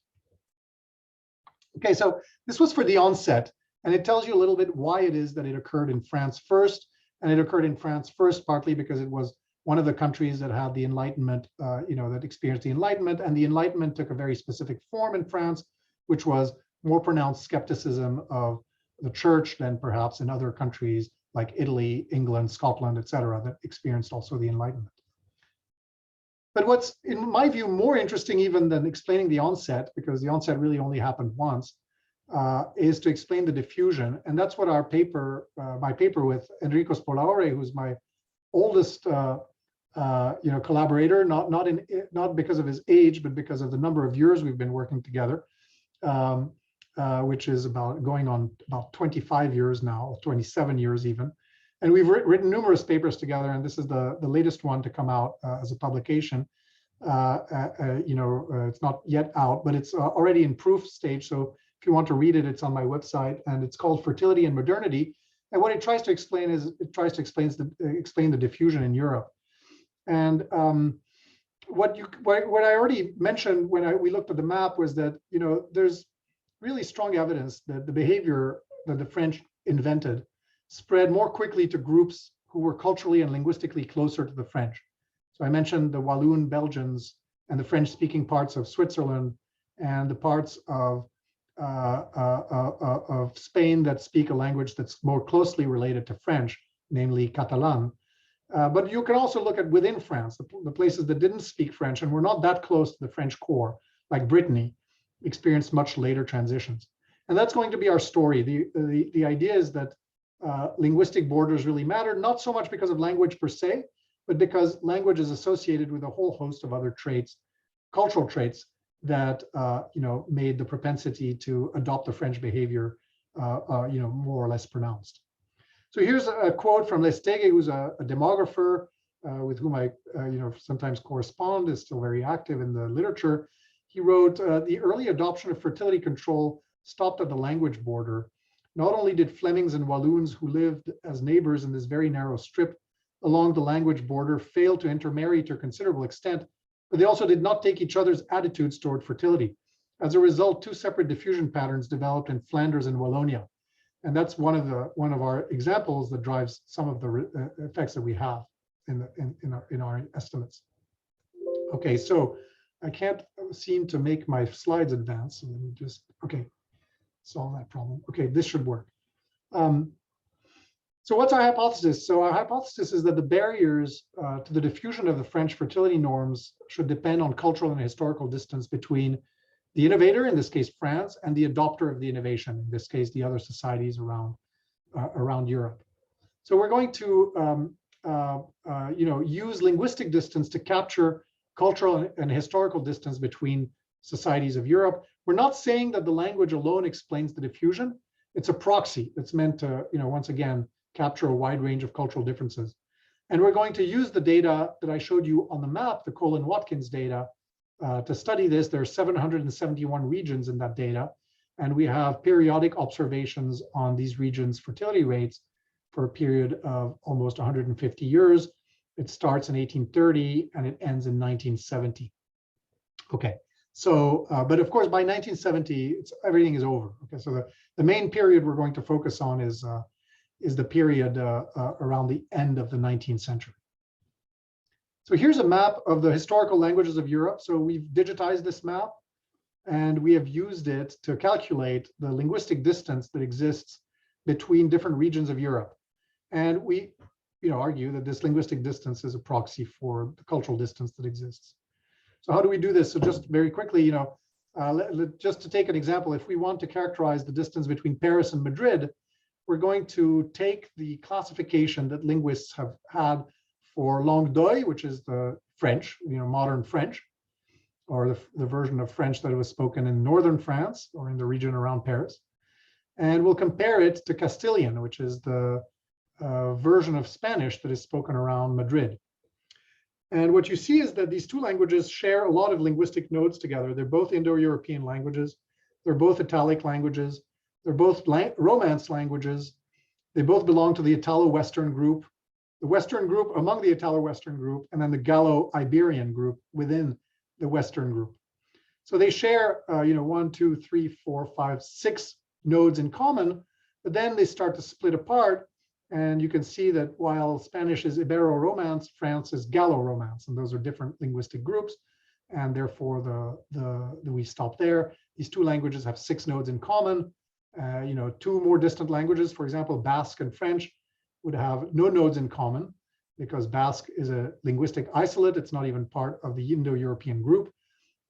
Okay, so this was for the onset, and it tells you a little bit why it is that it occurred in France first. And it occurred in France first partly because it was one of the countries that had the Enlightenment, that experienced the Enlightenment, and the Enlightenment took a very specific form in France, which was more pronounced skepticism of the church than perhaps in other countries like Italy, England, Scotland, etc., that experienced also the Enlightenment. But what's, in my view, more interesting even than explaining the onset, because the onset really only happened once, is to explain the diffusion. And that's what our paper, my paper with Enrico Spolaore, who's my oldest collaborator, not because of his age, but because of the number of years we've been working together, which is going on about 25 years now, 27 years even. And we've written numerous papers together, and this is the latest one to come out as a publication. It's not yet out, but it's already in proof stage. So if you want to read it, it's on my website, and it's called Fertility and Modernity. And what it tries to explain is explain the diffusion in Europe. And what I already mentioned when we looked at the map was that there's really strong evidence that the behavior that the French invented spread more quickly to groups who were culturally and linguistically closer to the French. So I mentioned the Walloon Belgians and the French-speaking parts of Switzerland and the parts of Spain that speak a language that's more closely related to French, namely Catalan. But you can also look at within France, the places that didn't speak French and were not that close to the French core, like Brittany, experienced much later transitions. And that's going to be our story. The idea is that linguistic borders really matter, not so much because of language per se, but because language is associated with a whole host of other traits, cultural traits that made the propensity to adopt the French behavior more or less pronounced. So here's a quote from Lestege, who's a demographer with whom I sometimes correspond, is still very active in the literature. He wrote, the early adoption of fertility control stopped at the language border. Not only did Flemings and Walloons who lived as neighbors in this very narrow strip along the language border fail to intermarry to a considerable extent, but they also did not take each other's attitudes toward fertility. As a result, two separate diffusion patterns developed in Flanders and Wallonia. And that's one of our examples that drives some of the effects that we have in our estimates. Okay, so I can't seem to make my slides advance. So let me just, okay, solve that problem. Okay, this should work. So what's our hypothesis? So our hypothesis is that the barriers to the diffusion of the French fertility norms should depend on cultural and historical distance between the innovator, in this case France, and the adopter of the innovation, in this case the other societies around Europe. So we're going to use linguistic distance to capture cultural and historical distance between societies of Europe. We're not saying that the language alone explains the diffusion. It's a proxy that's meant to, once again, capture a wide range of cultural differences. And we're going to use the data that I showed you on the map, the Colin-Watkins data, to study this. There are 771 regions in that data, and we have periodic observations on these regions' fertility rates for a period of almost 150 years. It starts in 1830 and it ends in 1970. Okay, so, but of course, by 1970, everything is over. Okay, so the main period we're going to focus on is the period around the end of the 19th century. So here's a map of the historical languages of Europe. So we've digitized this map, and we have used it to calculate the linguistic distance that exists between different regions of Europe. And we argue that this linguistic distance is a proxy for the cultural distance that exists. So how do we do this? So just very quickly, just to take an example, if we want to characterize the distance between Paris and Madrid, we're going to take the classification that linguists have had for langue d'oil, which is the French, modern French, or the version of French that was spoken in northern France or in the region around Paris. And we'll compare it to Castilian, which is the version of Spanish that is spoken around Madrid. And what you see is that these two languages share a lot of linguistic nodes together. They're both Indo-European languages. They're both Italic languages. They're both Romance languages. They both belong to the Italo-Western group, the Western group among the Italo-Western group, and then the Gallo-Iberian group within the Western group. So they share, 1, 2, 3, 4, 5, 6 nodes in common, but then they start to split apart. And you can see that while Spanish is Ibero-Romance, France is Gallo-Romance, and those are different linguistic groups. And therefore, we stop there. These two languages have 6 nodes in common. 2 more distant languages, for example, Basque and French, would have no nodes in common because Basque is a linguistic isolate. It's not even part of the Indo-European group.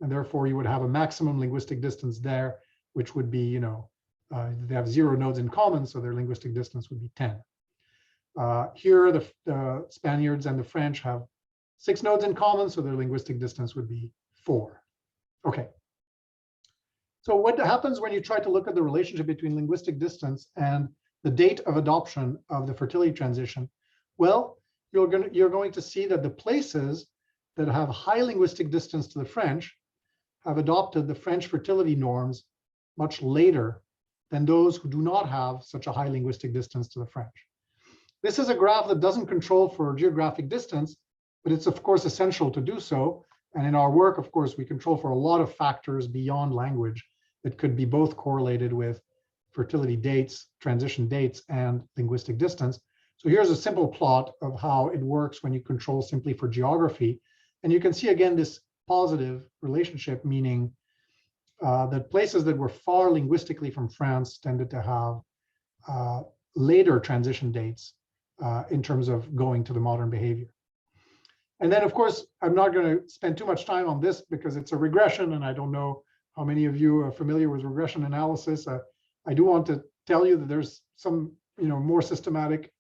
And therefore, you would have a maximum linguistic distance there, which would be, they have 0 nodes in common, so their linguistic distance would be 10. Here, the Spaniards and the French have 6 nodes in common, so their linguistic distance would be 4. Okay. So what happens when you try to look at the relationship between linguistic distance and the date of adoption of the fertility transition? Well, you're going to see that the places that have high linguistic distance to the French have adopted the French fertility norms much later than those who do not have such a high linguistic distance to the French. This is a graph that doesn't control for geographic distance, but it's of course essential to do so. And in our work, of course, we control for a lot of factors beyond language that could be both correlated with fertility dates, transition dates, and linguistic distance. So here's a simple plot of how it works when you control simply for geography. And you can see again this positive relationship, meaning that places that were far linguistically from France tended to have later transition dates in terms of going to the modern behavior. And then, of course, I'm not going to spend too much time on this because it's a regression, and I don't know how many of you are familiar with regression analysis. I do want to tell you that there's some, more systematic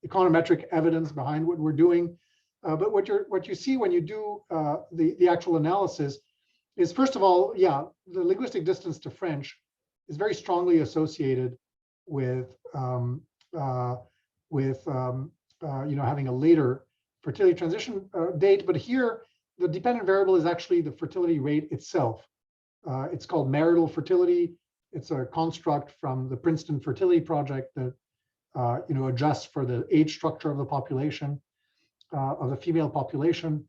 econometric evidence behind what we're doing. But what you see when you do the actual analysis is, first of all, the linguistic distance to French is very strongly associated with having a later fertility transition date. But here, the dependent variable is actually the fertility rate itself. It's called marital fertility. It's a construct from the Princeton Fertility Project that adjusts for the age structure of the population, of the female population.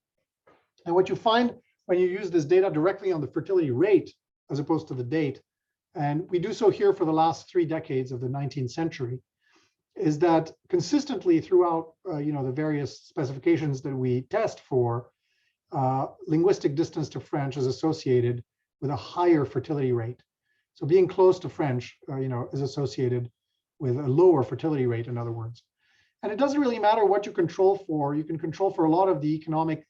And what you find when you use this data directly on the fertility rate as opposed to the date, and we do so here for the last 3 decades of the 19th century, is that consistently throughout the various specifications that we test for, linguistic distance to French is associated with a higher fertility rate. So being close to French, is associated with a lower fertility rate, in other words. And it doesn't really matter what you control for. You can control for a lot of the economic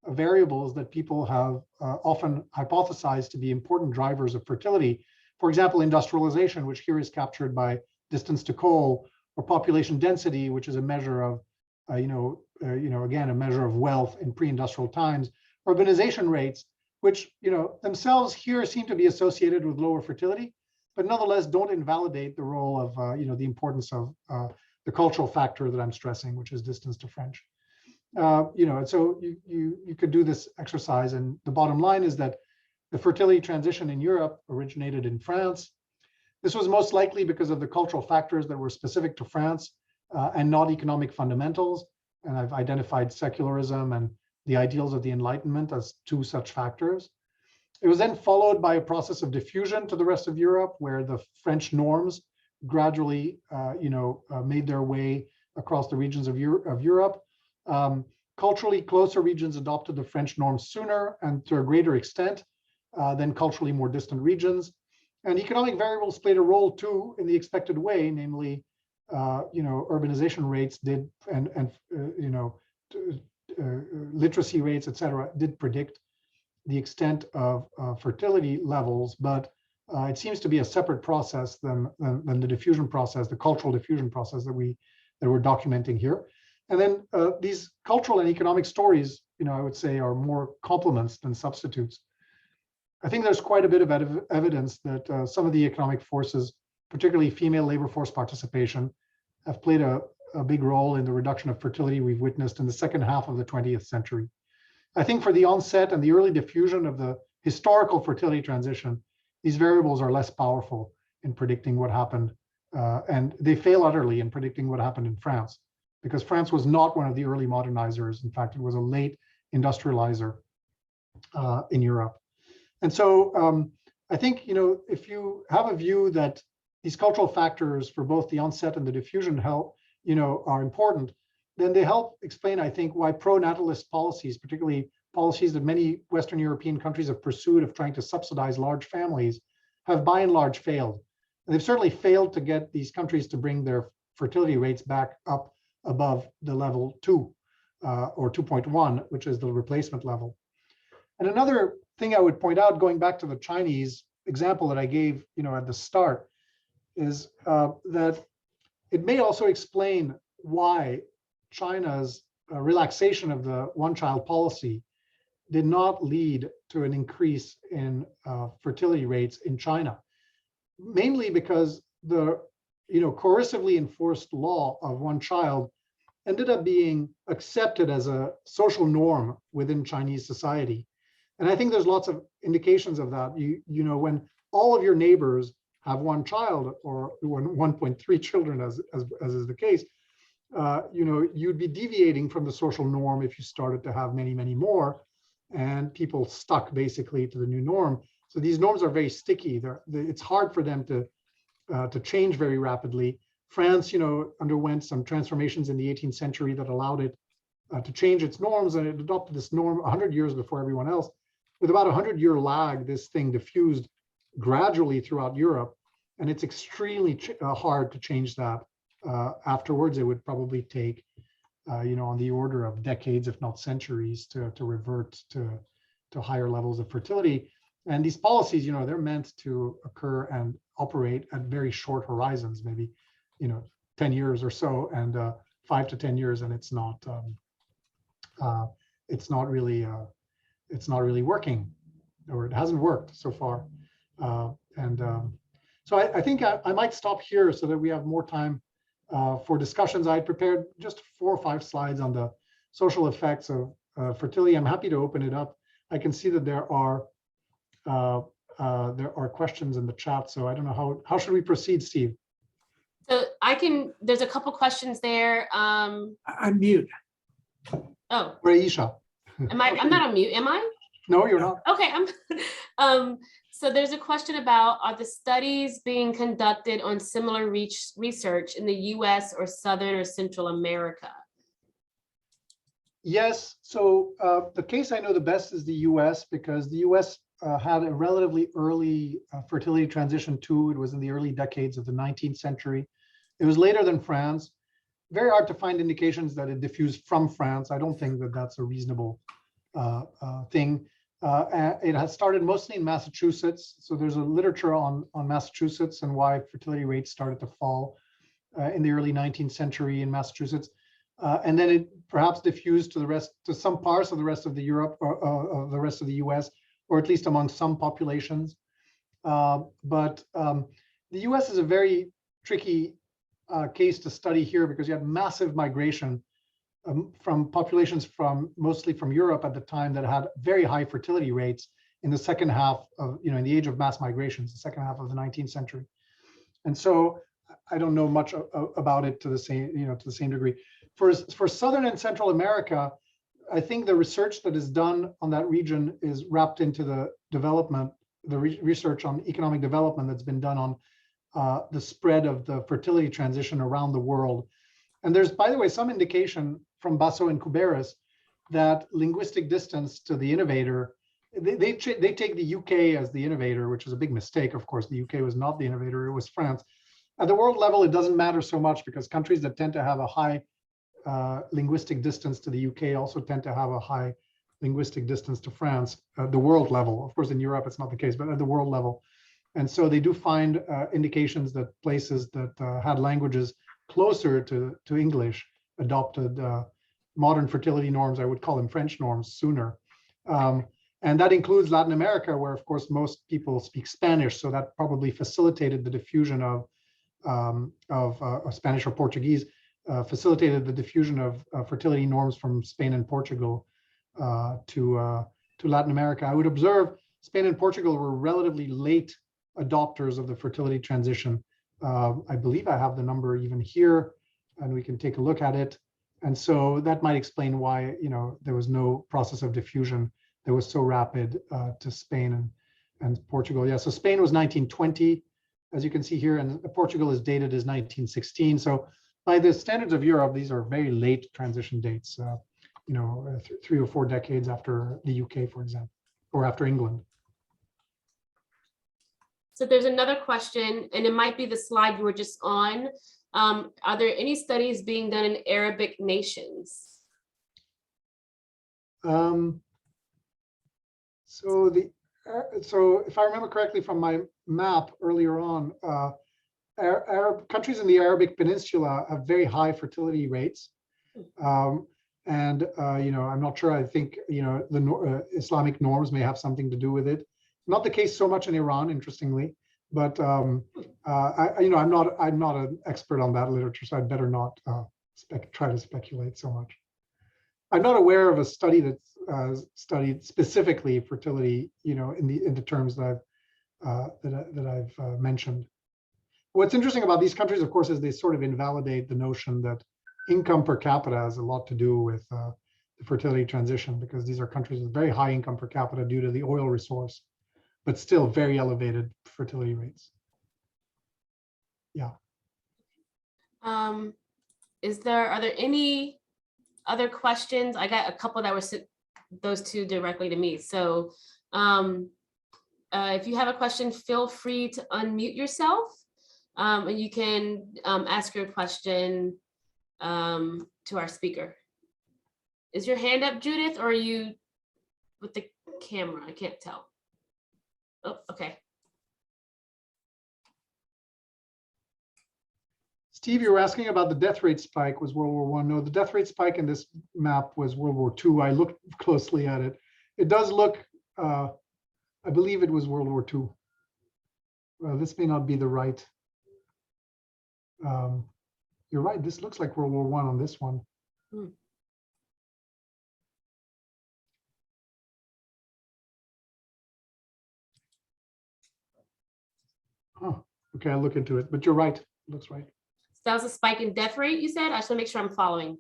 variables that people have often hypothesized to be important drivers of fertility. For example, industrialization, which here is captured by distance to coal, or population density, which is a measure of, again, a measure of wealth in pre-industrial times. Urbanization rates, which themselves here seem to be associated with lower fertility, but nonetheless don't invalidate the role of the importance of the cultural factor that I'm stressing, which is distance to French. And so you could do this exercise, and the bottom line is that the fertility transition in Europe originated in France. This was most likely because of the cultural factors that were specific to France and not economic fundamentals. And I've identified secularism and the ideals of the Enlightenment as 2 such factors. It was then followed by a process of diffusion to the rest of Europe, where the French norms gradually, made their way across the regions of Europe. Culturally closer regions adopted the French norms sooner and to a greater extent than culturally more distant regions. And economic variables played a role too in the expected way, namely, urbanization rates did, and literacy rates, et cetera, did predict the extent of fertility levels, but it seems to be a separate process than the diffusion process, the cultural diffusion process that we're documenting here. And then these cultural and economic stories, I would say, are more complements than substitutes. I think there's quite a bit of evidence that some of the economic forces particularly female labor force participation, have played a big role in the reduction of fertility we've witnessed in the second half of the 20th century. I think for the onset and the early diffusion of the historical fertility transition, these variables are less powerful in predicting what happened, and they fail utterly in predicting what happened in France, because France was not one of the early modernizers. In fact, it was a late industrializer in Europe. And so I think, if you have a view that these cultural factors for both the onset and the diffusion are important, then they help explain, I think, why pro-natalist policies, particularly policies that many Western European countries have pursued of trying to subsidize large families, have by and large failed. And they've certainly failed to get these countries to bring their fertility rates back up above the level 2 or 2.1, which is the replacement level. And another thing I would point out, going back to the Chinese example that I gave, at the start, is that it may also explain why China's relaxation of the one-child policy did not lead to an increase in fertility rates in China, mainly because the coercively enforced law of one child ended up being accepted as a social norm within Chinese society. And I think there's lots of indications of that. When all of your neighbors have one child, or 1.3 children, as is the case, you'd be deviating from the social norm if you started to have many, many more, and people stuck basically to the new norm. So these norms are very sticky. It's hard for them to change very rapidly. France, underwent some transformations in the 18th century that allowed it to change its norms, and it adopted this norm 100 years before everyone else. With about a 100-year lag, this thing diffused gradually throughout Europe, and it's extremely hard to change that. Afterwards, it would probably take, on the order of decades, if not centuries, to revert to higher levels of fertility. And these policies, they're meant to occur and operate at very short horizons, maybe, 10 years or so, and 5 to 10 years, and it's not really working, or it hasn't worked so far. So I think I might stop here so that we have more time for discussions. I prepared just 4 or 5 slides on the social effects of fertility. I'm happy to open it up. I can see that there are questions in the chat, so I don't know how should we proceed, Steve? So there's a couple questions there. Unmute. Oh, Raisha. I'm not on mute, am I? No, you're not. Okay, so there's a question about, are the studies being conducted on similar research in the US or Southern or Central America? Yes, so the case I know the best is the US, because the US had a relatively early fertility transition too. It was in the early decades of the 19th century. It was later than France. Very hard to find indications that it diffused from France. I don't think that that's a reasonable thing. It has started mostly in Massachusetts. So there's a literature on Massachusetts and why fertility rates started to fall in the early 19th century in Massachusetts. And then it perhaps diffused to some parts of the rest of the Europe, or the rest of the US, or at least among some populations. But the US is a very tricky case to study here, because you had massive migration from populations mostly from Europe at the time that had very high fertility rates in the second half of, in the age of mass migrations, the second half of the 19th century. And so I don't know much about it to the same degree. For Southern and Central America, I think the research that is done on that region is wrapped into the research on economic development that's been done on the spread of the fertility transition around the world. And there's, by the way, some indication from Basso and Kuberis that linguistic distance to the innovator, they take the UK as the innovator, which is a big mistake. Of course, the UK was not the innovator, it was France. At the world level, it doesn't matter so much, because countries that tend to have a high linguistic distance to the UK also tend to have a high linguistic distance to France at the world level. Of course, in Europe, it's not the case, but at the world level. And so they do find indications that places that had languages closer to English adopted modern fertility norms. I would call them French norms sooner. And that includes Latin America, where, of course, most people speak Spanish. So that probably facilitated the diffusion of Spanish or Portuguese facilitated the diffusion of fertility norms from Spain and Portugal to Latin America. I would observe Spain and Portugal were relatively late adopters of the fertility transition. I believe I have the number even here, and we can take a look at it. And so that might explain why, there was no process of diffusion that was so rapid to Spain and Portugal. Yeah, so Spain was 1920, as you can see here, and Portugal is dated as 1916. So by the standards of Europe, these are very late transition dates, 3 or 4 decades after the UK, for example, or after England. So there's another question, and it might be the slide you were just on. Are there any studies being done in Arabic nations? So if I remember correctly from my map earlier on, Arab countries in the Arabic Peninsula have very high fertility rates. I'm not sure. I think the Islamic norms may have something to do with it. Not the case so much in Iran, interestingly, but I'm not an expert on that literature, so I'd better not try to speculate so much. I'm not aware of a study that's studied specifically fertility, in the terms that I've mentioned. What's interesting about these countries, of course, is they sort of invalidate the notion that income per capita has a lot to do with the fertility transition, because these are countries with very high income per capita due to the oil resource, but still very elevated fertility rates. Yeah. Are there any other questions? I got a couple that were sent, those two directly to me. So if you have a question, feel free to unmute yourself, and you can ask your question to our speaker. Is your hand up, Judith, or are you with the camera? I can't tell. Oh, okay. Steve, you were asking about the death rate spike was World War I. No, the death rate spike in this map was World War II. I looked closely at it. It does look, I believe it was World War II. This may not be the right. You're right, this looks like World War I on this one. Hmm. Huh. Okay, I'll look into it, but you're right, it looks right. That was a spike in death rate, you said? I just want to make sure I'm following.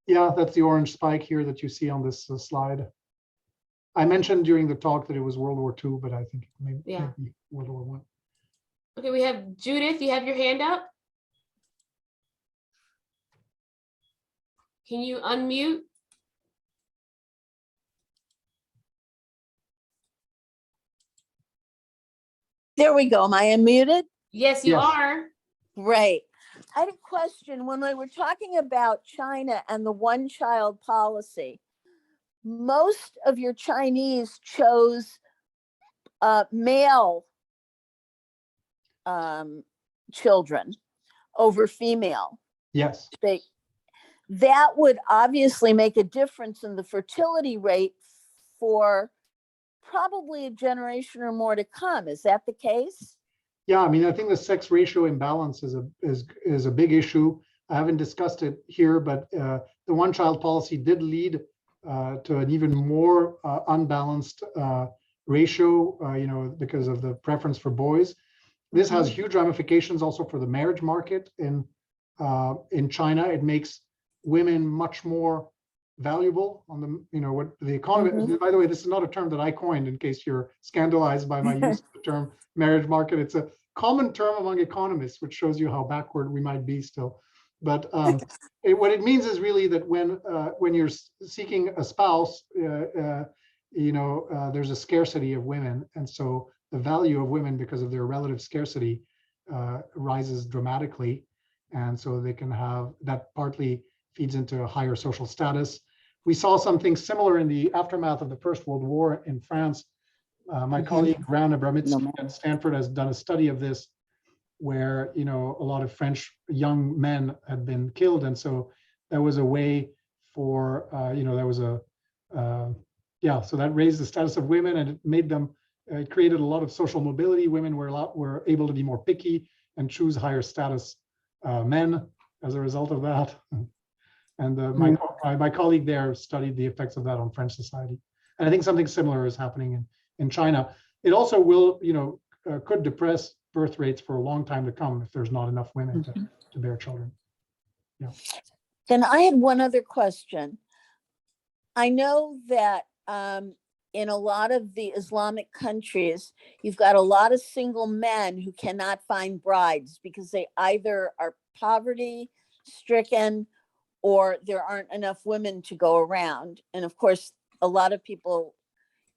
Yeah, that's the orange spike here that you see on this slide. I mentioned during the talk that it was World War II, but I think it may be World War I. Okay, we have Judith, you have your hand up. Can you unmute? There we go. Am I unmuted? Yes, you are. Great. I had a question. When we were talking about China and the one-child policy, most of your Chinese chose male children over female. Yes. That would obviously make a difference in the fertility rate for probably a generation or more to come. Is that the case? Yeah, I mean, I think the sex ratio imbalance is a big issue. I haven't discussed it here, but the one-child policy did lead to an even more unbalanced ratio, because of the preference for boys. This has huge ramifications also for the marriage market in China. It makes women much more valuable on the, what the economy. By the way, this is not a term that I coined, in case you're scandalized by my use of the term marriage market. It's a common term among economists, which shows you how backward we might be still. But what it means is really that when you're seeking a spouse, there's a scarcity of women, and so the value of women, because of their relative scarcity, rises dramatically, and so they can have that. Partly feeds into a higher social status. We saw something similar in the aftermath of the First World War in France. My colleague Ran Abramitsky at Stanford has done a study of this, where a lot of French young men had been killed, and so there was a way for so that raised the status of women, and it made them. It created a lot of social mobility. Women were able to be more picky and choose higher status men as a result of that. And my colleague there studied the effects of that on French society. And I think something similar is happening in China. It also will, could depress birth rates for a long time to come if there's not enough women to bear children. Yeah. Then I had one other question. I know that in a lot of the Islamic countries, you've got a lot of single men who cannot find brides because they either are poverty stricken or there aren't enough women to go around. And of course, a lot of people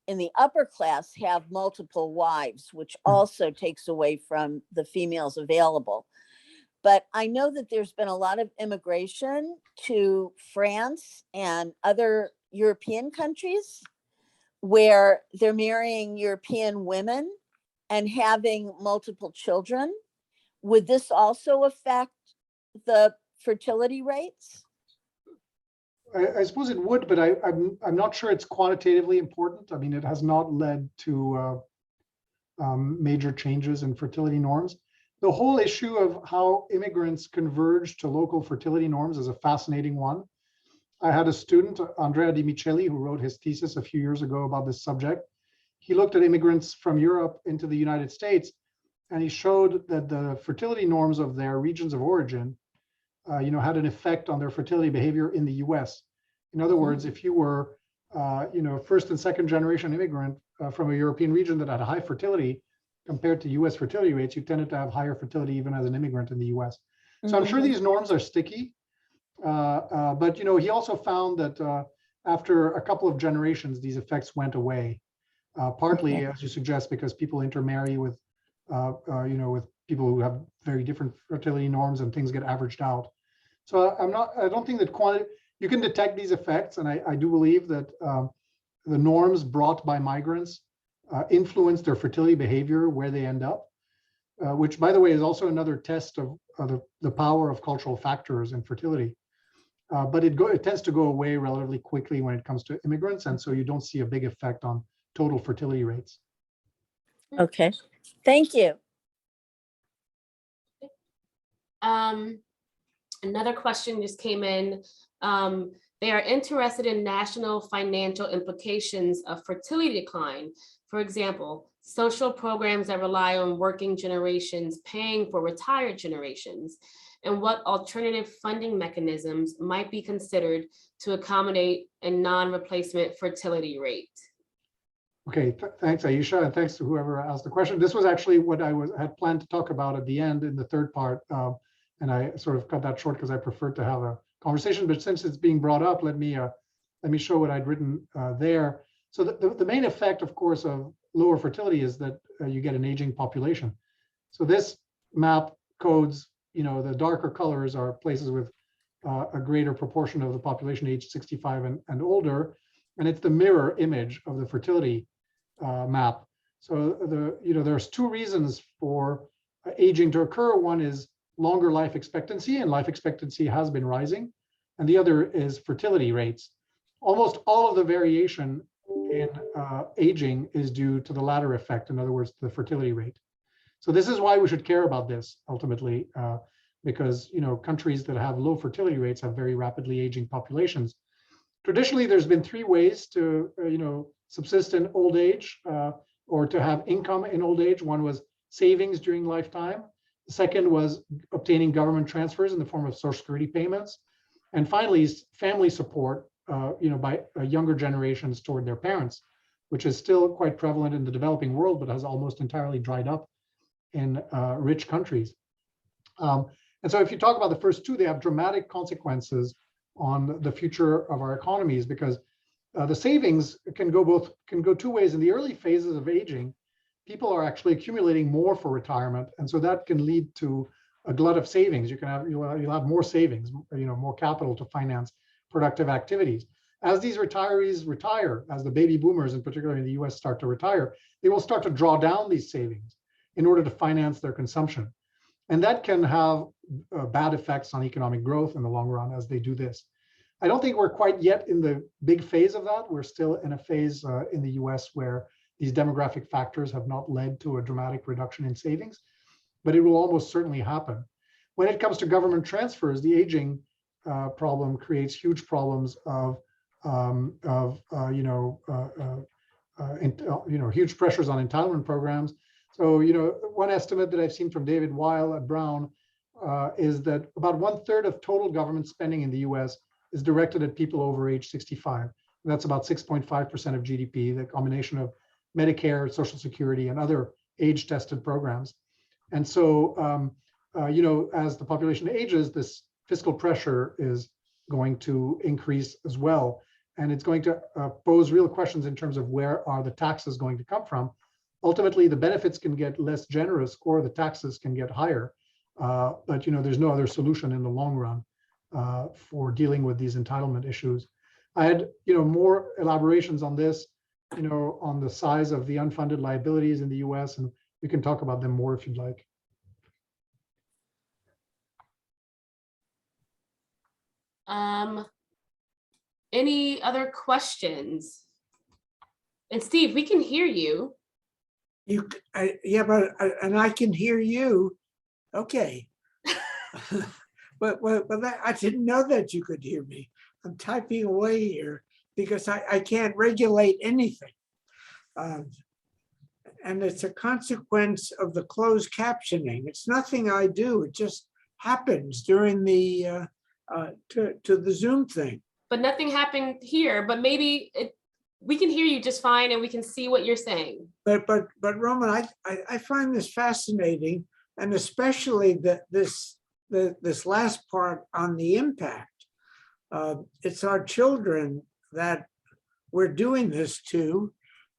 in the upper class have multiple wives, which also takes away from the females available. But I know that there's been a lot of immigration to France and other European countries where they're marrying European women and having multiple children. Would this also affect the fertility rates? I suppose it would, but I'm not sure it's quantitatively important. I mean, it has not led to major changes in fertility norms. The whole issue of how immigrants converge to local fertility norms is a fascinating one. I had a student, Andrea Di Micheli, who wrote his thesis a few years ago about this subject. He looked at immigrants from Europe into the United States, and he showed that the fertility norms of their regions of origin had an effect on their fertility behavior in the US. In other words, if you were, first and second generation immigrant from a European region that had a high fertility compared to US fertility rates, you tended to have higher fertility even as an immigrant in the US. So I'm sure these norms are sticky, but he also found that after a couple of generations, these effects went away, partly, as you suggest, because people intermarry with, with people who have very different fertility norms and things get averaged out. So I don't think that you can detect these effects. And I do believe that the norms brought by migrants influence their fertility behavior where they end up, which, by the way, is also another test of the power of cultural factors in fertility. But it tends to go away relatively quickly when it comes to immigrants. And so you don't see a big effect on total fertility rates. Okay, thank you. Another question just came in. They are interested in national financial implications of fertility decline. For example, social programs that rely on working generations paying for retired generations, and what alternative funding mechanisms might be considered to accommodate a non-replacement fertility rate. Okay, thanks, Aisha, and thanks to whoever asked the question. This was actually what I had planned to talk about at the end in the third part, and I sort of cut that short because I preferred to have a conversation. But since it's being brought up, let me show what I'd written there. So the main effect, of course, of lower fertility is that you get an aging population. So this map codes, the darker colors are places with a greater proportion of the population aged 65 and older, and it's the mirror image of the fertility map. So there's two reasons for aging to occur. One is longer life expectancy, and life expectancy has been rising, and the other is fertility rates. Almost all of the variation in aging is due to the latter effect, in other words, the fertility rate. So this is why we should care about this ultimately, because countries that have low fertility rates have very rapidly aging populations. Traditionally, there's been three ways to subsist in old age or to have income in old age. One was savings during lifetime. The second was obtaining government transfers in the form of Social Security payments. And finally, family support by younger generations toward their parents, which is still quite prevalent in the developing world, but has almost entirely dried up in rich countries. And so if you talk about the first two, they have dramatic consequences on the future of our economies, because the savings can go two ways. In the early phases of aging, people are actually accumulating more for retirement, and so that can lead to a glut of savings. You'll have more savings, more capital to finance productive activities. As these retirees retire, as the baby boomers, in particular in the US, start to retire, they will start to draw down these savings in order to finance their consumption. And that can have bad effects on economic growth in the long run as they do this. I don't think we're quite yet in the big phase of that. We're still in a phase in the US where these demographic factors have not led to a dramatic reduction in savings. but it will almost certainly happen. When it comes to government transfers, the aging problem creates huge problems of huge pressures on entitlement programs. So, one estimate that I've seen from David Weil at Brown is that about 1/3 of total government spending in the US is directed at people over age 65. That's about 6.5% of GDP, the combination of Medicare, Social Security, and other age-tested programs. And so, as the population ages, this fiscal pressure is going to increase as well. And it's going to pose real questions in terms of where are the taxes going to come from. Ultimately, the benefits can get less generous or the taxes can get higher. But there's no other solution in the long run for dealing with these entitlement issues. I had more elaborations on this, on the size of the unfunded liabilities in the US, and we can talk about them more if you'd like. Any other questions? And Steve, we can hear you. Yeah, but I can hear you. Okay. but I didn't know that you could hear me. I'm typing away here because I can't regulate anything. And it's a consequence of the closed captioning. It's nothing I do. It just happens during the to the Zoom thing. But nothing happened here, but maybe we can hear you just fine and we can see what you're saying. But Romain, I find this fascinating, and especially this last part on the impact. It's our children that we're doing this to,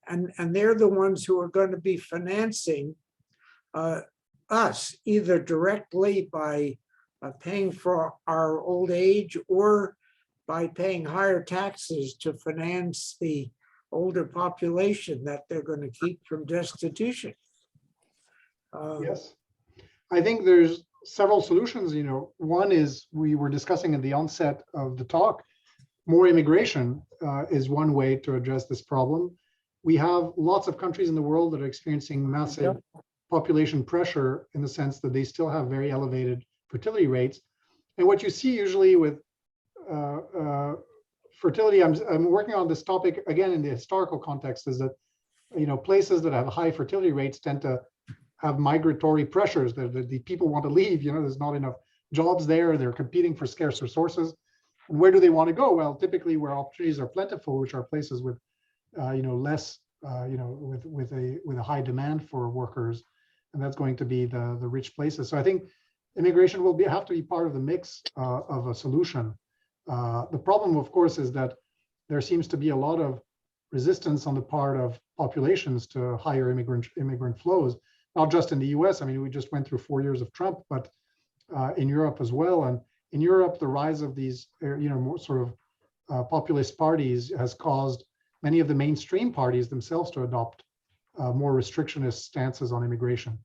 and they're the ones who are going to be financing us, either directly by paying for our old age or by paying higher taxes to finance the older population that they're going to keep from destitution. Yes, I think there's several solutions. One is, we were discussing at the onset of the talk, more immigration is one way to address this problem. We have lots of countries in the world that are experiencing massive population pressure, in the sense that they still have very elevated fertility rates. And what you see usually with fertility, I'm working on this topic again in the historical context, is that places that have high fertility rates tend to have migratory pressures. The people want to leave. There's not enough jobs there. They're competing for scarce resources. And where do they want to go? Well, typically where opportunities are plentiful, which are places with less with a high demand for workers, and that's going to be the rich places. So I think immigration will have to be part of the mix of a solution. The problem, of course, is that there seems to be a lot of resistance on the part of populations to higher immigrant flows, not just in the US. I mean, we just went through 4 years of Trump, but in Europe as well. And in Europe, the rise of these, more sort of populist parties has caused many of the mainstream parties themselves to adopt more restrictionist stances on immigration.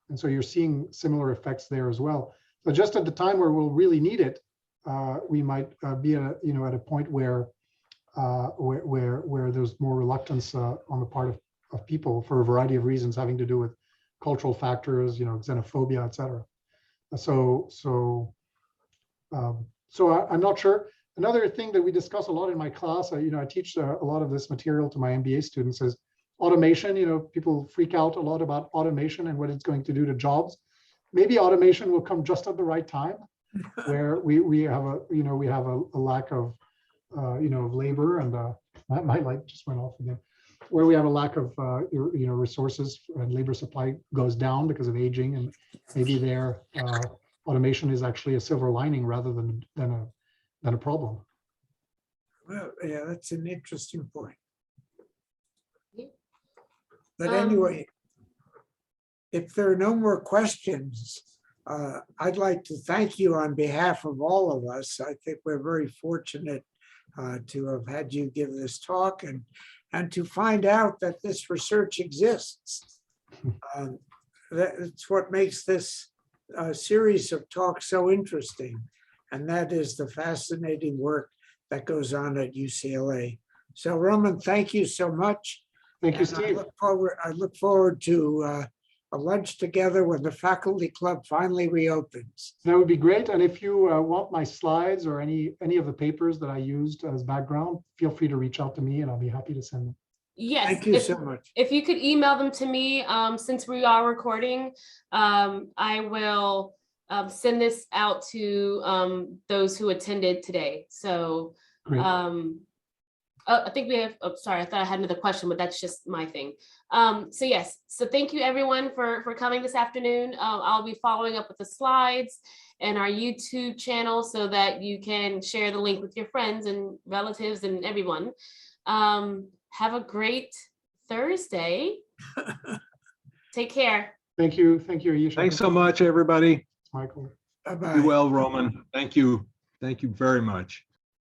And so you're seeing similar effects there as well. So just at the time where we'll really need it, we might be at a point where there's more reluctance on the part of people for a variety of reasons having to do with cultural factors, xenophobia, et cetera. So I'm not sure. Another thing that we discuss a lot in my class, I teach a lot of this material to my MBA students, is automation. People freak out a lot about automation and what it's going to do to jobs. Maybe automation will come just at the right time, where we have a lack of labor, and my light just went off again. Where we have a lack of resources, and labor supply goes down because of aging, and maybe there automation is actually a silver lining rather than a problem. Well, yeah, that's an interesting point. But anyway, if there are no more questions, I'd like to thank you on behalf of all of us. I think we're very fortunate to have had you give this talk and to find out that this research exists. That's what makes this series of talks so interesting. And that is the fascinating work that goes on at UCLA. So Romain, thank you so much. Thank you, Steve. I look forward to a lunch together when the faculty club finally reopens. That would be great. And if you want my slides or any of the papers that I used as background, feel free to reach out to me and I'll be happy to send them. Yes. Thank you so much. If you could email them to me, since we are recording, I will send this out to those who attended today. So Great. I think we have, oh, sorry, I thought I had another question, but that's just my thing. So yes, so thank you everyone for coming this afternoon. I'll be following up with the slides and our YouTube channel so that you can share the link with your friends and relatives and everyone. Have a great Thursday. Take care. Thank you. Thank you, Ayesha. Thanks so much, everybody. Michael. Bye-bye. Be well, Roman. Thank you. Thank you very much.